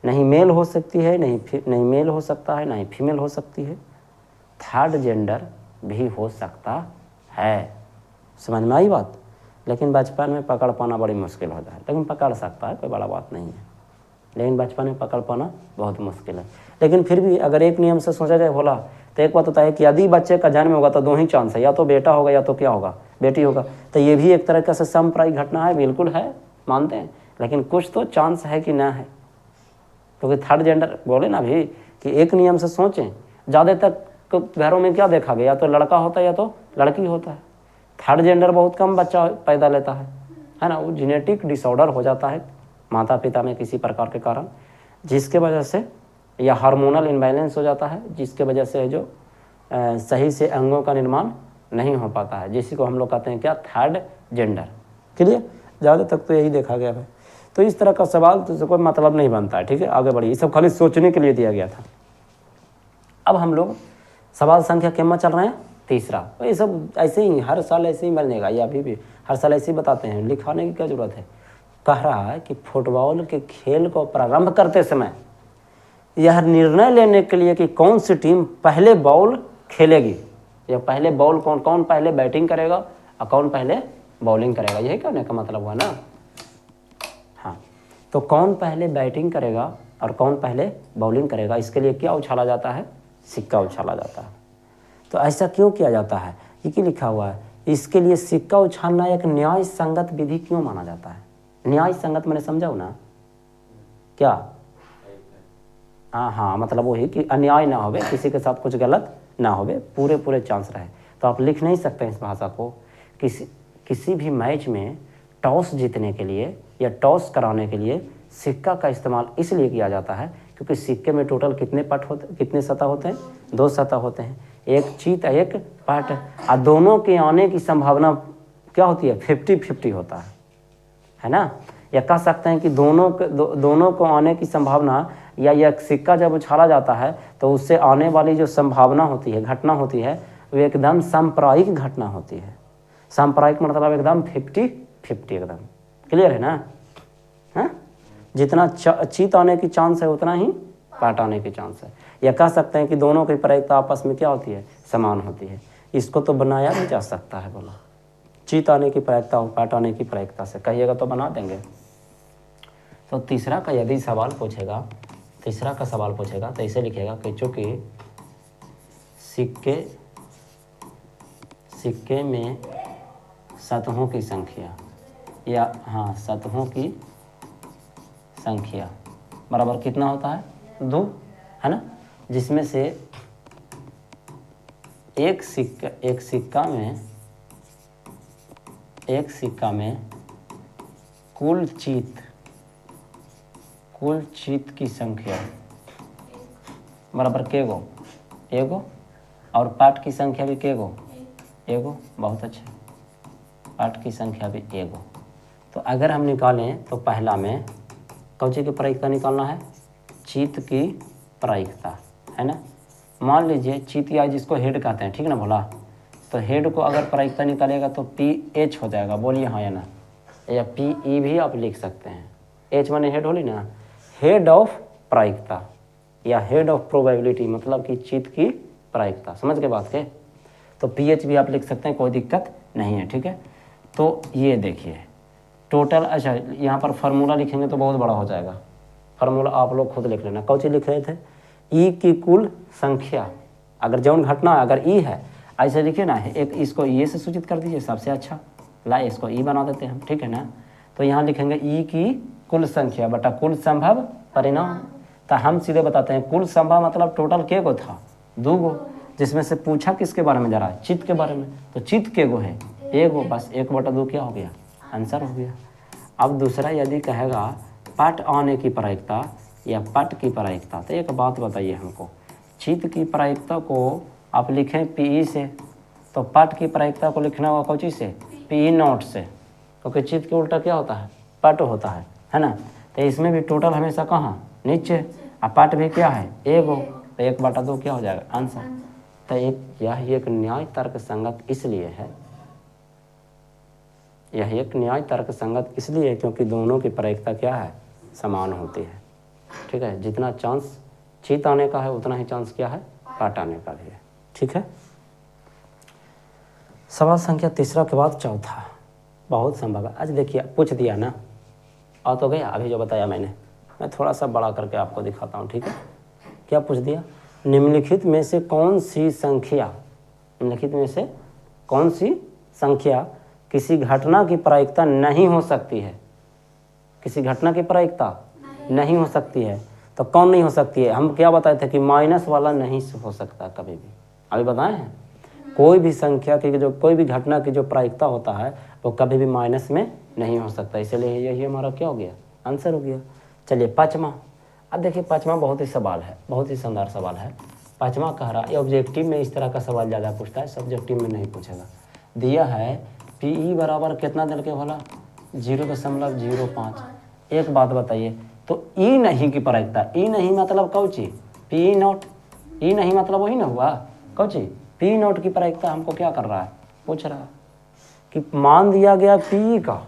नहीं मेल हो सकती है, नहीं मेल हो सकता है, नहीं फीमेल हो सकती है। थर्ड जेंडर भी हो सकता है। समझ में आई बात। लेकिन बचपन में पकड़ पाना बड़ी मुश्किल होता है, लेकिन पकड़ सकता है, कोई बड़ा बात नहीं है, लेकिन बचपन में पकड़ पाना बहुत मुश्किल है। लेकिन फिर भी अगर एक नियम से सोचा जाए भोला, तो एक बात होता है कि यदि बच्चे का जन्म होगा तो दो ही चांस है, या तो बेटा होगा या तो क्या होगा, बेटी होगा। तो ये भी एक तरह से समप्रायिक घटना है, बिल्कुल है, मानते हैं, लेकिन कुछ तो चांस है कि ना है। क्योंकि थर्ड जेंडर बोले ना भी कि एक नियम से सोचें, ज़्यादातर घरों में क्या देखा गया, या तो लड़का होता है या तो लड़की होता है। थर्ड जेंडर बहुत कम बच्चा पैदा लेता है ना। वो जेनेटिक डिसऑर्डर हो जाता है माता पिता में किसी प्रकार के कारण, जिसके वजह से, या हार्मोनल इम्बैलेंस हो जाता है, जिसके वजह से जो सही से अंगों का निर्माण नहीं हो पाता है, जिसी को हम लोग कहते हैं क्या, थर्ड जेंडर। क्लियर, ज़्यादा तक तो यही देखा गया है। तो इस तरह का सवाल तो कोई मतलब नहीं बनता है, ठीक है। आगे बढ़िए, ये सब खाली सोचने के लिए दिया गया था। अब हम लोग सवाल संख्या कितना चल रहे हैं, तीसरा। तो ये सब ऐसे ही हर साल ऐसे ही बनेगा, या अभी भी हर साल ऐसे ही बताते हैं, लिखाने की क्या ज़रूरत है। कह रहा है कि फुटबॉल के खेल को प्रारंभ करते समय यह निर्णय लेने के लिए कि कौन सी टीम पहले बॉल खेलेगी, या पहले बॉल कौन पहले बैटिंग करेगा और कौन पहले बॉलिंग करेगा, यही कहने का मतलब हुआ ना। हाँ, तो कौन पहले बैटिंग करेगा और कौन पहले बॉलिंग करेगा, इसके लिए क्या उछाला जाता है, सिक्का उछाला जाता है। तो ऐसा क्यों किया जाता है, ये क्यों लिखा हुआ है, इसके लिए सिक्का उछालना एक न्याय संगत विधि क्यों माना जाता है। न्याय संगत मैंने समझाऊँ ना क्या, हाँ, मतलब वही कि अन्याय ना होवे, किसी के साथ कुछ गलत ना होवे, पूरे चांस रहे। तो आप लिख नहीं सकते इस भाषा को। किसी भी मैच में टॉस जीतने के लिए या टॉस कराने के लिए सिक्का का इस्तेमाल इसलिए किया जाता है क्योंकि सिक्के में टोटल कितने सतह होते हैं, 2 सतह होते हैं, एक चीत एक पाट, और दोनों के आने की संभावना क्या होती है, 50-50 होता है ना। या कह सकते हैं कि दोनों को आने की संभावना, या यह सिक्का जब उछाला जाता है तो उससे आने वाली जो संभावना होती है, घटना होती है, वो एकदम सांप्रायिक घटना होती है। सांप्रायिक मतलब एकदम 50-50 एकदम। क्लियर है ना। हाँ, जितना चीत आने की चांस है उतना ही पाट आने की चांस है। या कह सकते हैं कि दोनों की प्रायिकता आपस में क्या होती है, समान होती है। इसको तो बनाया भी जा सकता है, बोला चीत आने की प्रायिकता और पाट आने की प्रायिकता से कहिएगा तो बना देंगे। तो तीसरा का यदि सवाल पूछेगा, तीसरा का सवाल पूछेगा तो इसे लिखेगा कि चूँकि सिक्के में सतहों की संख्या, या हाँ सतहों की संख्या बराबर कितना होता है, 2, है ना, जिसमें से एक सिक्का में कुल चीत की संख्या बराबर केगो, एगो, और पाट की संख्या भी केगो, एगो, बहुत अच्छे। पाठ की संख्या भी एगो। तो अगर हम निकालें तो पहला में कौची की प्रायिकता निकालना है, चित्त की प्रायिकता, है ना। मान लीजिए चित्त या जिसको हेड कहते हैं, ठीक ना भोला, तो हेड को अगर प्रायिकता निकालेगा तो PH हो जाएगा, बोलिए हाँ या ना, या PE भी आप लिख सकते हैं। H माने हेड होली ना, हेड ऑफ प्रायिकता या हेड ऑफ प्रोबेबिलिटी, मतलब कि चित्त की प्रायिकता, समझ के बात के। तो PH भी आप लिख सकते हैं, कोई दिक्कत नहीं है, ठीक है। तो ये देखिए टोटल, अच्छा यहाँ पर फार्मूला लिखेंगे तो बहुत बड़ा हो जाएगा, फार्मूला आप लोग खुद लिख लेना। कौची लिख रहे थे, ई की कुल संख्या, अगर जौन घटना अगर ई है ऐसे लिखिए ना, एक इसको ये से सूचित कर दीजिए, सबसे अच्छा ला इसको ई बना देते हैं हम, ठीक है ना। तो यहाँ लिखेंगे ई की कुल संख्या बटा कुल संभव परिणाम। तो हम सीधे बताते हैं कुल संभव मतलब टोटल के गो था, 2 गो, जिसमें से पूछा किसके बारे में जा रहा है, चित्त के बारे में, तो चित्त के गो है, एगो, बस 1/2 क्या हो गया, आंसर हो गया। अब दूसरा यदि कहेगा पट आने की प्रायिकता या पट की प्रायिकता, तो एक बात बताइए हमको, चित्त की प्रायिकता को आप लिखें PE से, तो पट की प्रायिकता को लिखना होगा कौची से, PE0 से, क्योंकि चित्त के उल्टा क्या होता है, पट होता है ना। तो इसमें भी टोटल हमेशा कहाँ, नीचे, और पट भी क्या है, एगो, तो 1/2 क्या हो जाएगा, आंसर। तो यह एक न्याय तर्क संगत इसलिए है, यह एक न्याय तर्क संगत इसलिए है क्योंकि दोनों की प्रायिकता क्या है, समान होती है, ठीक है। जितना चांस चित्त आने का है उतना ही चांस क्या है, पट आने का भी है, ठीक है। सवाल संख्या तीसरा के बाद चौथा बहुत संभव है। आज देखिए पूछ दिया ना, आ तो गया अभी जो बताया मैंने, मैं थोड़ा सा बड़ा करके आपको दिखाता हूँ, ठीक है। क्या पूछ दिया, निम्नलिखित में से कौन सी संख्या, निम्नलिखित में से कौन सी संख्या किसी घटना की प्रायिकता नहीं हो सकती है, किसी घटना की प्रायिकता नहीं हो सकती है। तो कौन नहीं हो सकती है, हम क्या बताए थे कि माइनस वाला नहीं हो सकता कभी भी, अभी बताए हैं। कोई भी संख्या की जो, कोई भी घटना की जो प्रायिकता होता है वो कभी भी माइनस में नहीं हो सकता, इसलिए यही हमारा क्या हो गया, आंसर हो गया। चलिए पाँचवा, अब देखिए पाँचवा बहुत ही सवाल है, बहुत ही शानदार सवाल है। पाँचवा कह रहा है, ऑब्जेक्टिव में इस तरह का सवाल ज़्यादा पूछता है, सब्जेक्टिव में नहीं पूछेगा। दिया है PE बराबर कितना दल के भला, 0.05। एक बात बताइए, तो ई नहीं की प्रायिकता, ई नहीं मतलब कौची, PE0, ई नहीं मतलब वही ना हुआ, कौची PE0 की प्रायिकता हमको क्या कर रहा है, पूछ रहा है कि मान दिया गया PE का,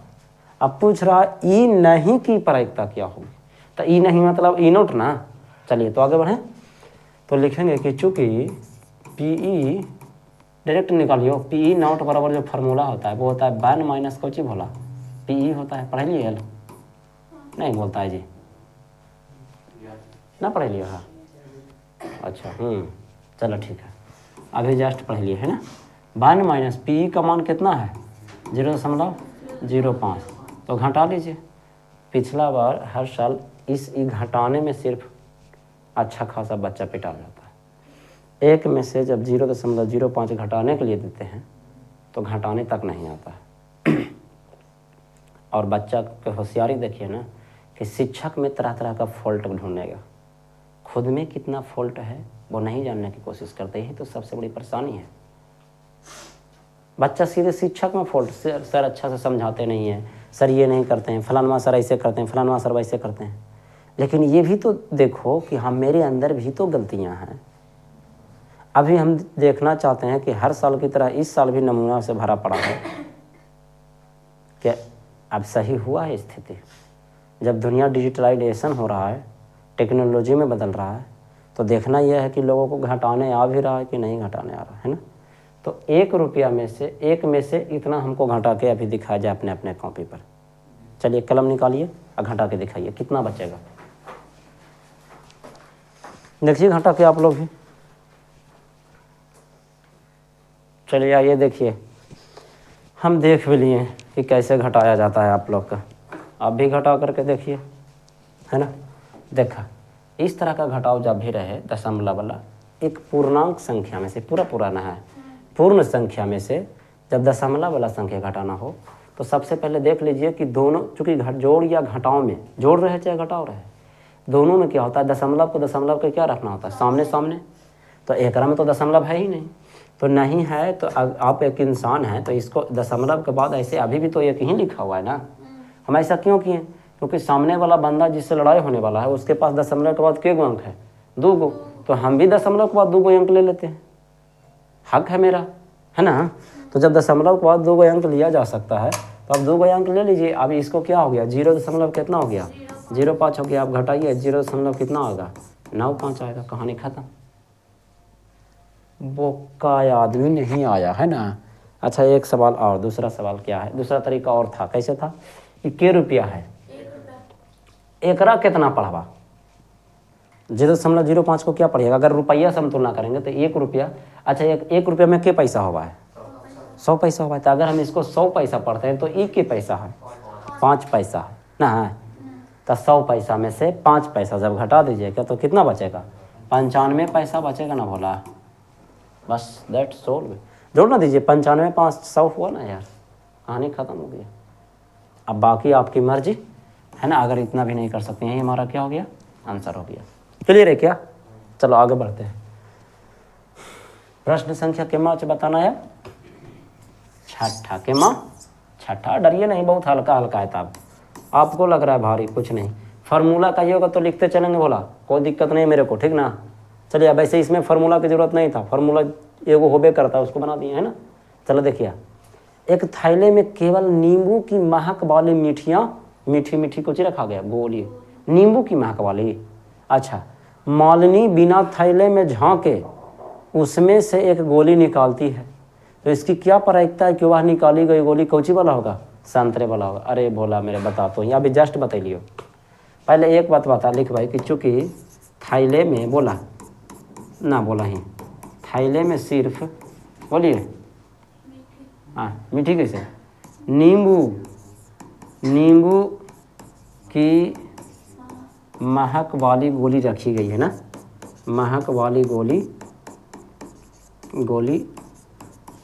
अब पूछ रहा है ई नहीं की प्रायिकता क्या होगी। तो ई नहीं मतलब E0 ना। चलिए तो आगे बढ़ें, तो लिखेंगे कि चूँकि PE डायरेक्ट निकालियो, PE0 बराबर जो फार्मूला होता है वो होता है 1 माइनस कौची भोला, PE होता है, पढ़ लिए नहीं बोलता है जी, ना पढ़ लिया है, अच्छा चलो ठीक है, अभी जस्ट पढ़ लिए है ना। 1 माइनस PE का मान कितना है, 0.05, तो घटा लीजिए। पिछला बार हर साल इस घटाने में सिर्फ अच्छा खासा बच्चा पिटा जाता है, एक में से जब 0.05 घटाने के लिए देते हैं तो घटाने तक नहीं आता है। और बच्चा की होशियारी देखिए ना कि शिक्षक में तरह तरह का फॉल्ट ढूंढेगा, खुद में कितना फॉल्ट है वो नहीं जानने की कोशिश करते, ही तो सबसे बड़ी परेशानी है। बच्चा सीधे शिक्षक में फॉल्ट, सर अच्छा से समझाते नहीं हैं, सर ये नहीं करते हैं, फलाना सर ऐसे करते हैं, फलाना सर वैसे करते हैं। लेकिन ये भी तो देखो कि हम, मेरे अंदर भी तो गलतियां हैं। अभी हम देखना चाहते हैं कि हर साल की तरह इस साल भी नमूना से भरा पड़ा है, क्या अब सही हुआ है स्थिति। जब दुनिया डिजिटलाइजेशन हो रहा है, टेक्नोलॉजी में बदल रहा है, तो देखना यह है कि लोगों को घटाने आ भी रहा है कि नहीं घटाने आ रहा है ना। तो 1 रुपया में से, एक में से इतना हमको घटा के अभी दिखाया जाए अपने अपने कॉपी पर। चलिए कलम निकालिए और घटा के दिखाइए कितना बचेगा, देखिए घटा के आप लोग भी। चलिए आइए देखिए, हम देख भी लिए कि कैसे घटाया जाता है आप लोग का, आप भी घटा करके देखिए, है ना। देखा इस तरह का घटाव जब भी रहे दशमलव वाला, एक पूर्णांक संख्या में से, पूरा पुराना है, पूर्ण संख्या में से जब दशमलव वाला संख्या घटाना हो तो सबसे पहले देख लीजिए कि दोनों, चूँकि जोड़ या घटाव में, जोड़ रहे चाहे घटाव रहे, दोनों में क्या होता है, दशमलव को दशमलव के क्या रखना होता है, सामने सामने। तो एकरा में तो दशमलव है ही नहीं, तो नहीं है तो आप एक इंसान हैं तो इसको दशमलव के बाद ऐसे अभी भी तो एक ही लिखा हुआ है ना। हम ऐसा क्यों किए? क्योंकि सामने वाला बंदा जिससे लड़ाई होने वाला है उसके पास दशमलव के बाद कितने अंक है? 2 गो। तो हम भी दशमलव के बाद 2 अंक ले लेते हैं, हक है मेरा, है ना। तो जब दशमलव के बाद 2 अंक लिया जा सकता है तो आप 2 अंक ले लीजिए। अब इसको क्या हो गया? 0 कितना हो गया? 0.5 हो गया। आप घटाइए 0 कितना होगा? 9.5 आएगा। कहानी खत्म। बोका आदमी नहीं आया, है ना। अच्छा एक सवाल और, दूसरा सवाल क्या है? दूसरा तरीका और था, कैसे था? कि के रुपया है? 1 एकरा कितना पढ़वा? 0.05 को क्या पढ़िएगा? अगर रुपया से हम तुलना करेंगे तो 1 रुपया। अच्छा 1 रुपया में के पैसा हुआ है? 100 पैसा हुआ है। तो अगर हम इसको 100 पैसा पढ़ते हैं तो 1 के पैसा है? 5 पैसा है ना। तो 100 पैसा में से 5 पैसा जब घटा दीजिएगा तो कितना बचेगा? 95 पैसा बचेगा ना भोला। बस दैट सोल्व। जोड़ ना दीजिए, 95 5 100 हुआ ना यार, कहानी ख़त्म हो गया। अब बाकी आपकी मर्जी है ना। अगर इतना भी नहीं कर सकते हैं, हमारा क्या हो गया? आंसर हो गया। क्लियर है क्या? चलो आगे बढ़ते हैं। प्रश्न संख्या के माँ बताना है। छठा के माँ, छठा डरिए नहीं, बहुत हल्का हल्का है। तब आपको लग रहा है भारी, कुछ नहीं। फार्मूला का ही होगा तो लिखते चलेंगे भोला, कोई दिक्कत नहीं मेरे को, ठीक ना। चलिए अब ऐसे इसमें फार्मूला की जरूरत नहीं था, फार्मूला एगो होबे करता है, उसको बना दिए है ना। चलो देखिए, एक थैले में केवल नींबू की महक वाली मीठी मीठी कुछ रखा गया, गोली, नींबू की महक वाली। अच्छा, मालिनी बिना थैले में झांके उसमें से एक गोली निकालती है, तो इसकी क्या प्रायिकता है कि वह निकाली गई गोली कौची वाला होगा? संतरे वाला होगा। अरे भोला मेरे बता तो, यहाँ भी जस्ट बतैलियो। पहले एक बात बता लिख भाई कि चूँकि थैले में बोला ना, बोला ही थैले में सिर्फ, बोलिए हाँ, मीठी कैसे? नींबू की महक वाली गोली रखी गई है ना, महक वाली गोली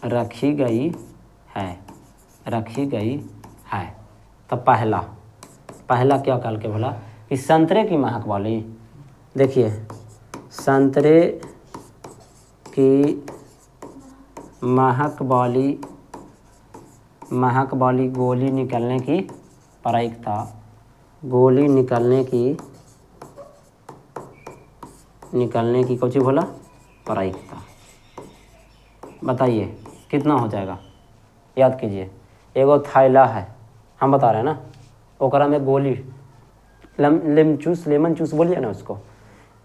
रखी गई है। तो पहला क्या कल के बोला कि संतरे की महक वाली। देखिए, संतरे की महक वाली गोली निकलने की प्रायिकता, गोली निकलने की कुछ बोला प्रायिकता। बताइए कितना हो जाएगा? याद कीजिए, एगो थैला है, हम बता रहे हैं ना, ओकरा में गोली लेमन चूस बोलिए ना उसको,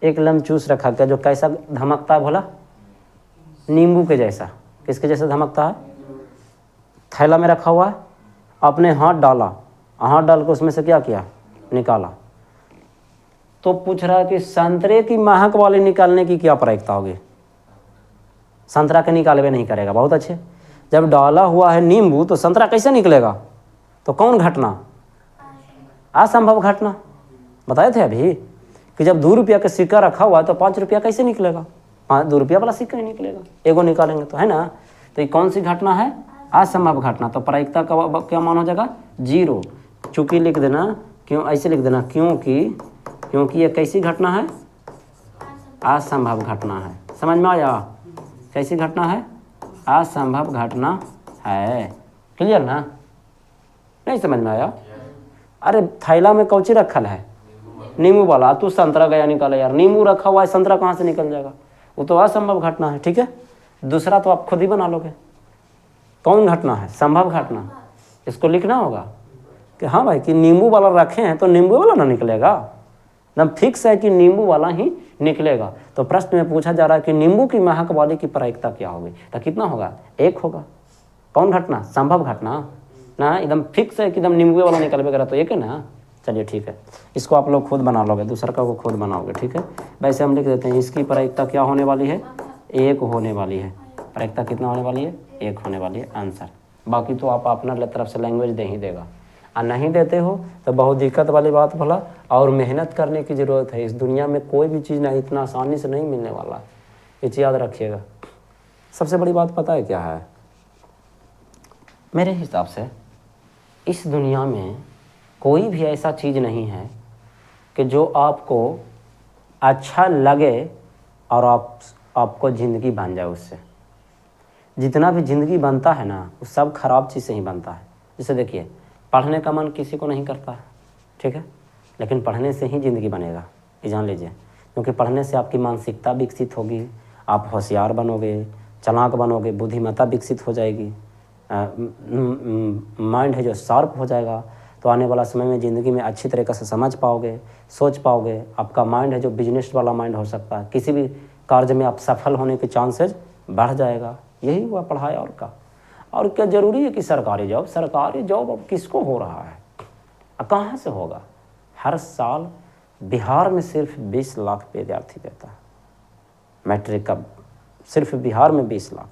एक लेमन चूस रखा गया जो कैसा धमकता है भोला? नींबू के जैसा। किसके जैसा धमकता है? थैला में रखा हुआ है, आपने हाथ डाल के उसमें से क्या किया? निकाला। तो पूछ रहा है कि संतरे की महक वाली निकालने की क्या प्रायिकता होगी? संतरा के निकालवे नहीं करेगा। बहुत अच्छे। जब डाला हुआ है नींबू तो संतरा कैसे निकलेगा? तो कौन घटना? असंभव घटना। बताए थे अभी कि जब 2 रुपया का सिक्का रखा हुआ है तो 5 रुपया कैसे निकलेगा? 2 रुपया वाला सिक्का ही निकलेगा, एगो निकालेंगे तो, है ना। तो ये कौन सी घटना है? असंभव घटना। तो प्रायिकता का क्या मान हो जाएगा? 0। चूँकि लिख देना, क्यों ऐसे लिख देना, क्योंकि ये कैसी घटना है? असंभव घटना है। समझ में आया? कैसी घटना है? असंभव घटना है। क्लियर ना? नहीं समझ में आया? अरे थैला में कौची रखल है? नींबू वाला। तू संतरा गया निकाला यार, नींबू रखा हुआ है, संतरा कहाँ से निकल जाएगा? वो तो असंभव घटना है। ठीक है, दूसरा तो आप खुद ही बना लोगे। कौन घटना है? संभव घटना। इसको लिखना होगा कि हाँ भाई कि नींबू वाला रखे हैं तो नींबू वाला ना निकलेगा, एकदम फिक्स है कि नींबू वाला ही निकलेगा। तो प्रश्न में पूछा जा रहा है कि नींबू की महक वाली की प्रायिकता क्या होगी? तो कितना होगा? 1 होगा। कौन घटना? संभव घटना ना, एकदम फिक्स है कि एकदम नींबू वाला निकलवेगा तो 1 है ना। चलिए ठीक है, इसको आप लोग खुद बना लोगे, दूसरा का वो खुद बनाओगे। ठीक है, वैसे हम लिख देते हैं इसकी प्रायिकता क्या होने वाली है? 1 होने वाली है। प्रायिकता कितना होने वाली है? 1 होने वाली है आंसर। बाकी तो आप अपना तरफ से लैंग्वेज दे ही देगा, और नहीं देते हो तो बहुत दिक्कत वाली बात भला। और मेहनत करने की ज़रूरत है। इस दुनिया में कोई भी चीज़ नहीं इतना आसानी से नहीं मिलने वाला, ये चीज़ याद रखिएगा। सबसे बड़ी बात पता है क्या है? मेरे हिसाब से इस दुनिया में कोई भी ऐसा चीज़ नहीं है कि जो आपको अच्छा लगे और आपको ज़िंदगी बन जाए उससे। जितना भी ज़िंदगी बनता है ना वो सब खराब चीज़ से ही बनता है। जैसे देखिए, पढ़ने का मन किसी को नहीं करता है, ठीक है, लेकिन पढ़ने से ही ज़िंदगी बनेगा, ये जान लीजिए। क्योंकि पढ़ने से आपकी मानसिकता विकसित होगी, आप होशियार बनोगे, चालाक बनोगे, बुद्धिमत्ता विकसित हो जाएगी, माइंड है जो शार्प हो जाएगा। तो आने वाला समय में ज़िंदगी में अच्छी तरीक़े से समझ पाओगे, सोच पाओगे। आपका माइंड है जो बिजनेस वाला माइंड हो सकता है, किसी भी कार्य में आप सफल होने के चांसेस बढ़ जाएगा। यही हुआ पढ़ाई और का। और क्या ज़रूरी है कि सरकारी जॉब अब किसको हो रहा है, कहाँ से होगा? हर साल बिहार में सिर्फ 20 लाख विद्यार्थी देता है मैट्रिक का, सिर्फ बिहार में 20 लाख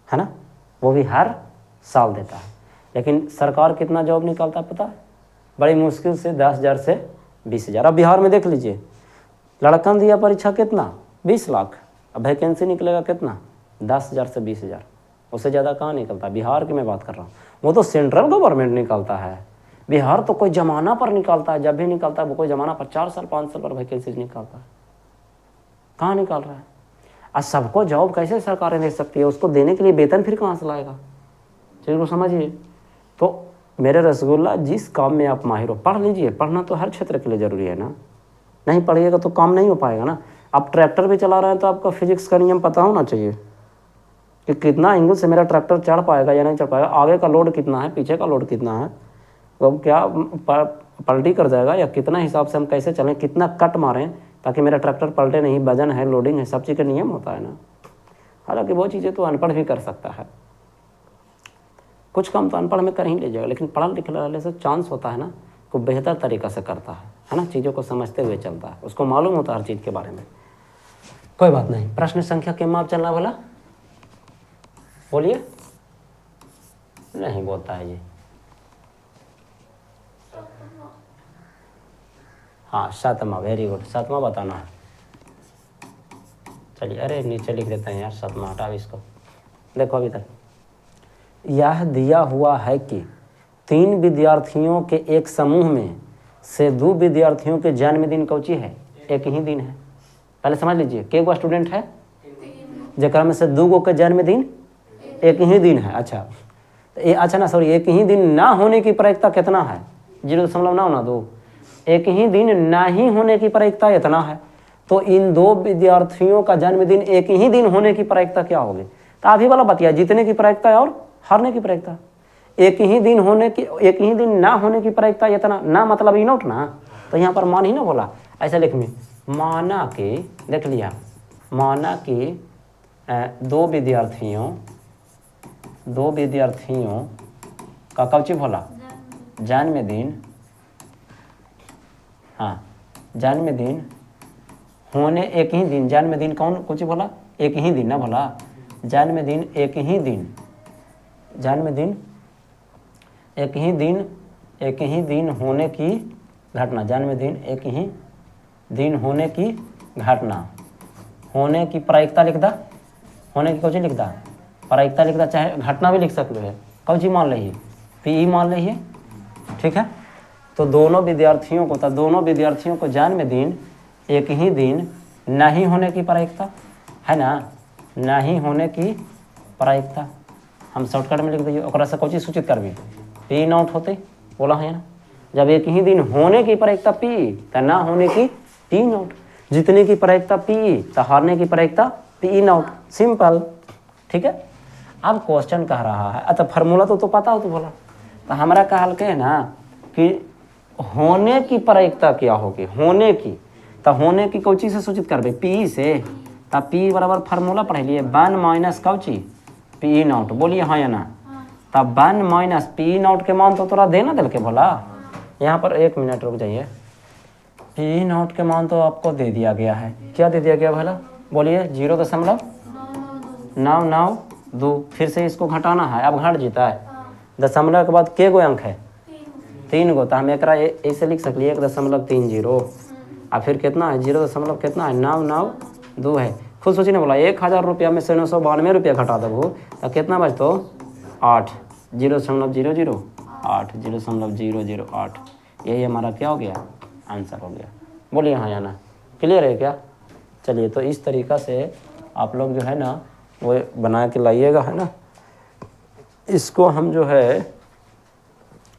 है ना, वो भी हर साल देता है। लेकिन सरकार कितना जॉब निकालता है पता है? बड़ी मुश्किल से 10,000 से 20,000। अब बिहार में देख लीजिए, लड़कन दिया परीक्षा कितना, 20 लाख, अब वैकेंसी निकलेगा कितना, 10,000 से 20,000। उससे ज़्यादा कहाँ निकलता है? बिहार की मैं बात कर रहा हूँ, वो तो सेंट्रल गवर्नमेंट निकालता है। बिहार तो कोई जमाना पर निकालता है, जब भी निकालता है वो कोई जमाना पर 4 साल 5 साल पर वैकेंसीज निकालता है। कहाँ निकाल रहा है? आज सबको जॉब कैसे सरकारें दे सकती है? उसको देने के लिए वेतन फिर कहाँ से लाएगा? चलिए वो समझिए। तो मेरे रसगुल्ला, जिस काम में आप माहिर हो पढ़ लीजिए। पढ़ना तो हर क्षेत्र के लिए ज़रूरी है ना, नहीं पढ़िएगा तो काम नहीं हो पाएगा ना। आप ट्रैक्टर भी चला रहे हैं तो आपको फिजिक्स का नियम पता होना चाहिए कि कितना एंगल से मेरा ट्रैक्टर चढ़ पाएगा या नहीं चढ़ पाएगा, आगे का लोड कितना है, पीछे का लोड कितना है, वो क्या पलटी कर जाएगा या कितना हिसाब से हम कैसे चलें, कितना कट मारें ताकि मेरा ट्रैक्टर पलटे नहीं, वजन है, लोडिंग है, सब चीज़ का नियम होता है ना। हालांकि वो चीज़ें तो अनपढ़ भी कर सकता है, कुछ काम तो अनपढ़ में कर ही ले जाएगा, लेकिन पढ़ा लिखा रहने से चांस होता है ना, को बेहतर तरीक़ा से करता है ना, चीज़ों को समझते हुए चलता है, उसको मालूम होता है हर चीज़ के बारे में। कोई बात नहीं। प्रश्न संख्या के माप चलना बोला, बोलिए। नहीं बोलता है ये, हाँ 7वां, वेरी गुड, 7वां बताना है। चलिए, अरे नीचे लिख देते हैं यार 7वां, हटाओ इसको। देखो अभी तक यह दिया हुआ है कि 3 विद्यार्थियों के एक समूह में से 2 विद्यार्थियों के जन्मदिन कौची है, एक ही दिन है। पहले समझ लीजिए, के गो स्टूडेंट है, जरा में से 2 गो के जन्मदिन एक ही दिन है। अच्छा तो अच्छा ना, सॉरी, एक ही दिन ना होने की प्रायिकता कितना है, 0.992। एक ही दिन नहीं होने की प्रायिकता इतना है, तो इन 2 विद्यार्थियों का जन्मदिन एक ही दिन होने की प्रायिकता क्या होगी? तो अभी वाला बतिया, जीतने की प्रायिकता है और हारने की प्रायिकता। एक ही दिन होने की, एक ही दिन ना होने की प्रायिकता इतना, ना मतलब इनोट ना, तो यहाँ पर मान ही ना बोला, ऐसा लिख में माना कि, देख लिया, माना कि 2 विद्यार्थियों का कौची बोला, जन्मदिन, हाँ जन्मदिन होने एक ही दिन, जन्मदिन कौन कुछ बोला, एक ही दिन ना बोला, जन्मदिन एक ही दिन, जन्मदिन एक ही दिन होने की घटना, जन्मदिन एक ही दिन होने की घटना, होने की प्रायिकता लिख दा, होने की कौची लिख दा, प्रायिकता लिख दा, चाहे घटना भी लिख सकते हैं, कौची मान ली, पी मान ली, ठीक है। तो दोनों विद्यार्थियों को जन्मदिन एक ही दिन नहीं होने की प्रायिकता है ना, नहीं होने की प्रायिकता हम शॉर्टकट में लिख दिए, और से कौची सूचित करबी, पी नॉट होते बोला है ना। जब एक ही दिन होने की प्रायिकता पी तो ना होने की पी नॉट, जीतने की प्रायिकता पी तो हारने की प्रायिकता पी नॉट, सिंपल, ठीक है। अब क्वेश्चन कह रहा है, अच्छा फार्मूला तो पता हो तो बोला, तो हमारा कहल के है ना कि होने की प्रायिकता क्या होगी, होने की, तो होने की कौची से सूचित करबे, पी से, तो पी बराबर फार्मूला पढ़ लिए 1 माइनस कौची पी नॉट, बोलिए हाँ या ना। तब 1 माइनस पी नॉट के मान तो थोड़ा देना दिल के बोला, यहाँ पर 1 मिनट रुक जाइए, पी नॉट के मान तो आपको दे दिया गया है, क्या दे दिया गया भला, बोलिए 0.992, फिर से इसको घटाना है, अब घट जीता है, दशमलव के बाद के गो अंक है, 3 गो, तो हम एक ऐसे लिख सकलिए 1.30, और फिर कितना है 0. कितना है 992 है। खुद सोचिए ना, बोला 1,000 रुपया में से 992 रुपया घटा दो तो कितना बचतो 8, 0.008, यही हमारा क्या हो गया, आंसर हो गया। बोलिए हाँ या ना, क्लियर है क्या? चलिए, तो इस तरीक़ा से आप लोग जो है ना वो बना के लाइएगा, है ना। इसको हम जो है,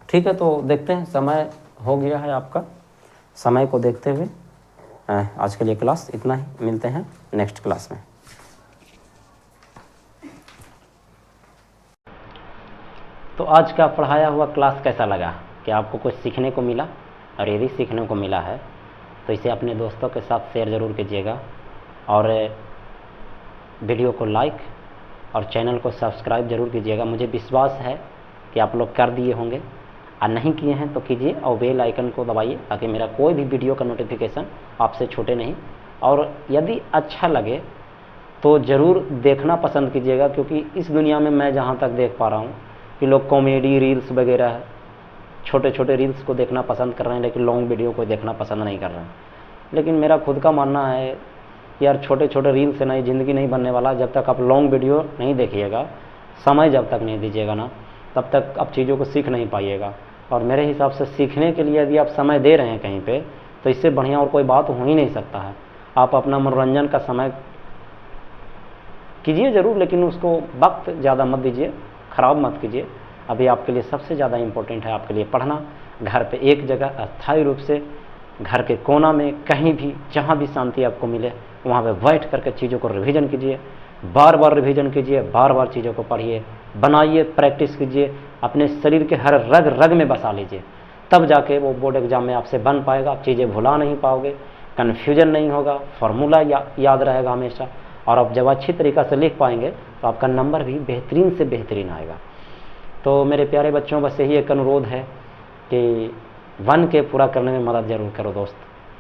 ठीक है, तो देखते हैं, समय हो गया है आपका। समय को देखते हुए आज के लिए क्लास इतना ही, मिलते हैं नेक्स्ट क्लास में। तो आज का पढ़ाया हुआ क्लास कैसा लगा? कि आपको कुछ सीखने को मिला? और यदि सीखने को मिला है तो इसे अपने दोस्तों के साथ शेयर ज़रूर कीजिएगा, और वीडियो को लाइक और चैनल को सब्सक्राइब ज़रूर कीजिएगा। मुझे विश्वास है कि आप लोग कर दिए होंगे, और नहीं किए हैं तो कीजिए, और बेल आइकन को दबाइए ताकि मेरा कोई भी वीडियो का नोटिफिकेशन आपसे छूटे नहीं। और यदि अच्छा लगे तो ज़रूर देखना पसंद कीजिएगा, क्योंकि इस दुनिया में मैं जहाँ तक देख पा रहा हूँ कि लोग कॉमेडी रील्स वगैरह, छोटे छोटे रील्स को देखना पसंद कर रहे हैं, लेकिन लॉन्ग वीडियो को देखना पसंद नहीं कर रहे हैं। लेकिन मेरा खुद का मानना है यार, छोटे छोटे रील से नई ज़िंदगी नहीं बनने वाला। जब तक आप लॉन्ग वीडियो नहीं देखिएगा, समय जब तक नहीं दीजिएगा ना, तब तक आप चीज़ों को सीख नहीं पाइएगा। और मेरे हिसाब से सीखने के लिए यदि आप समय दे रहे हैं कहीं पे, तो इससे बढ़िया और कोई बात हो ही नहीं सकता है। आप अपना मनोरंजन का समय कीजिए ज़रूर, लेकिन उसको वक्त ज़्यादा मत दीजिए, ख़राब मत कीजिए। अभी आपके लिए सबसे ज़्यादा इम्पोर्टेंट है आपके लिए पढ़ना। घर पे एक जगह अस्थायी रूप से, घर के कोना में कहीं भी, जहाँ भी शांति आपको मिले, वहाँ पे बैठ करके चीज़ों को रिवीजन कीजिए, बार बार रिवीजन कीजिए, बार बार चीज़ों को पढ़िए, बनाइए, प्रैक्टिस कीजिए, अपने शरीर के हर रग रग में बसा लीजिए। तब जाके वो बोर्ड एग्जाम में आपसे बन पाएगा। आप चीज़ें भुला नहीं पाओगे, कन्फ्यूजन नहीं होगा, फार्मूला याद रहेगा हमेशा। और आप जब अच्छी तरीक़ा से लिख पाएंगे तो आपका नंबर भी बेहतरीन से बेहतरीन आएगा। तो मेरे प्यारे बच्चों, बस यही एक अनुरोध है कि 1 के पूरा करने में मदद ज़रूर करो दोस्त।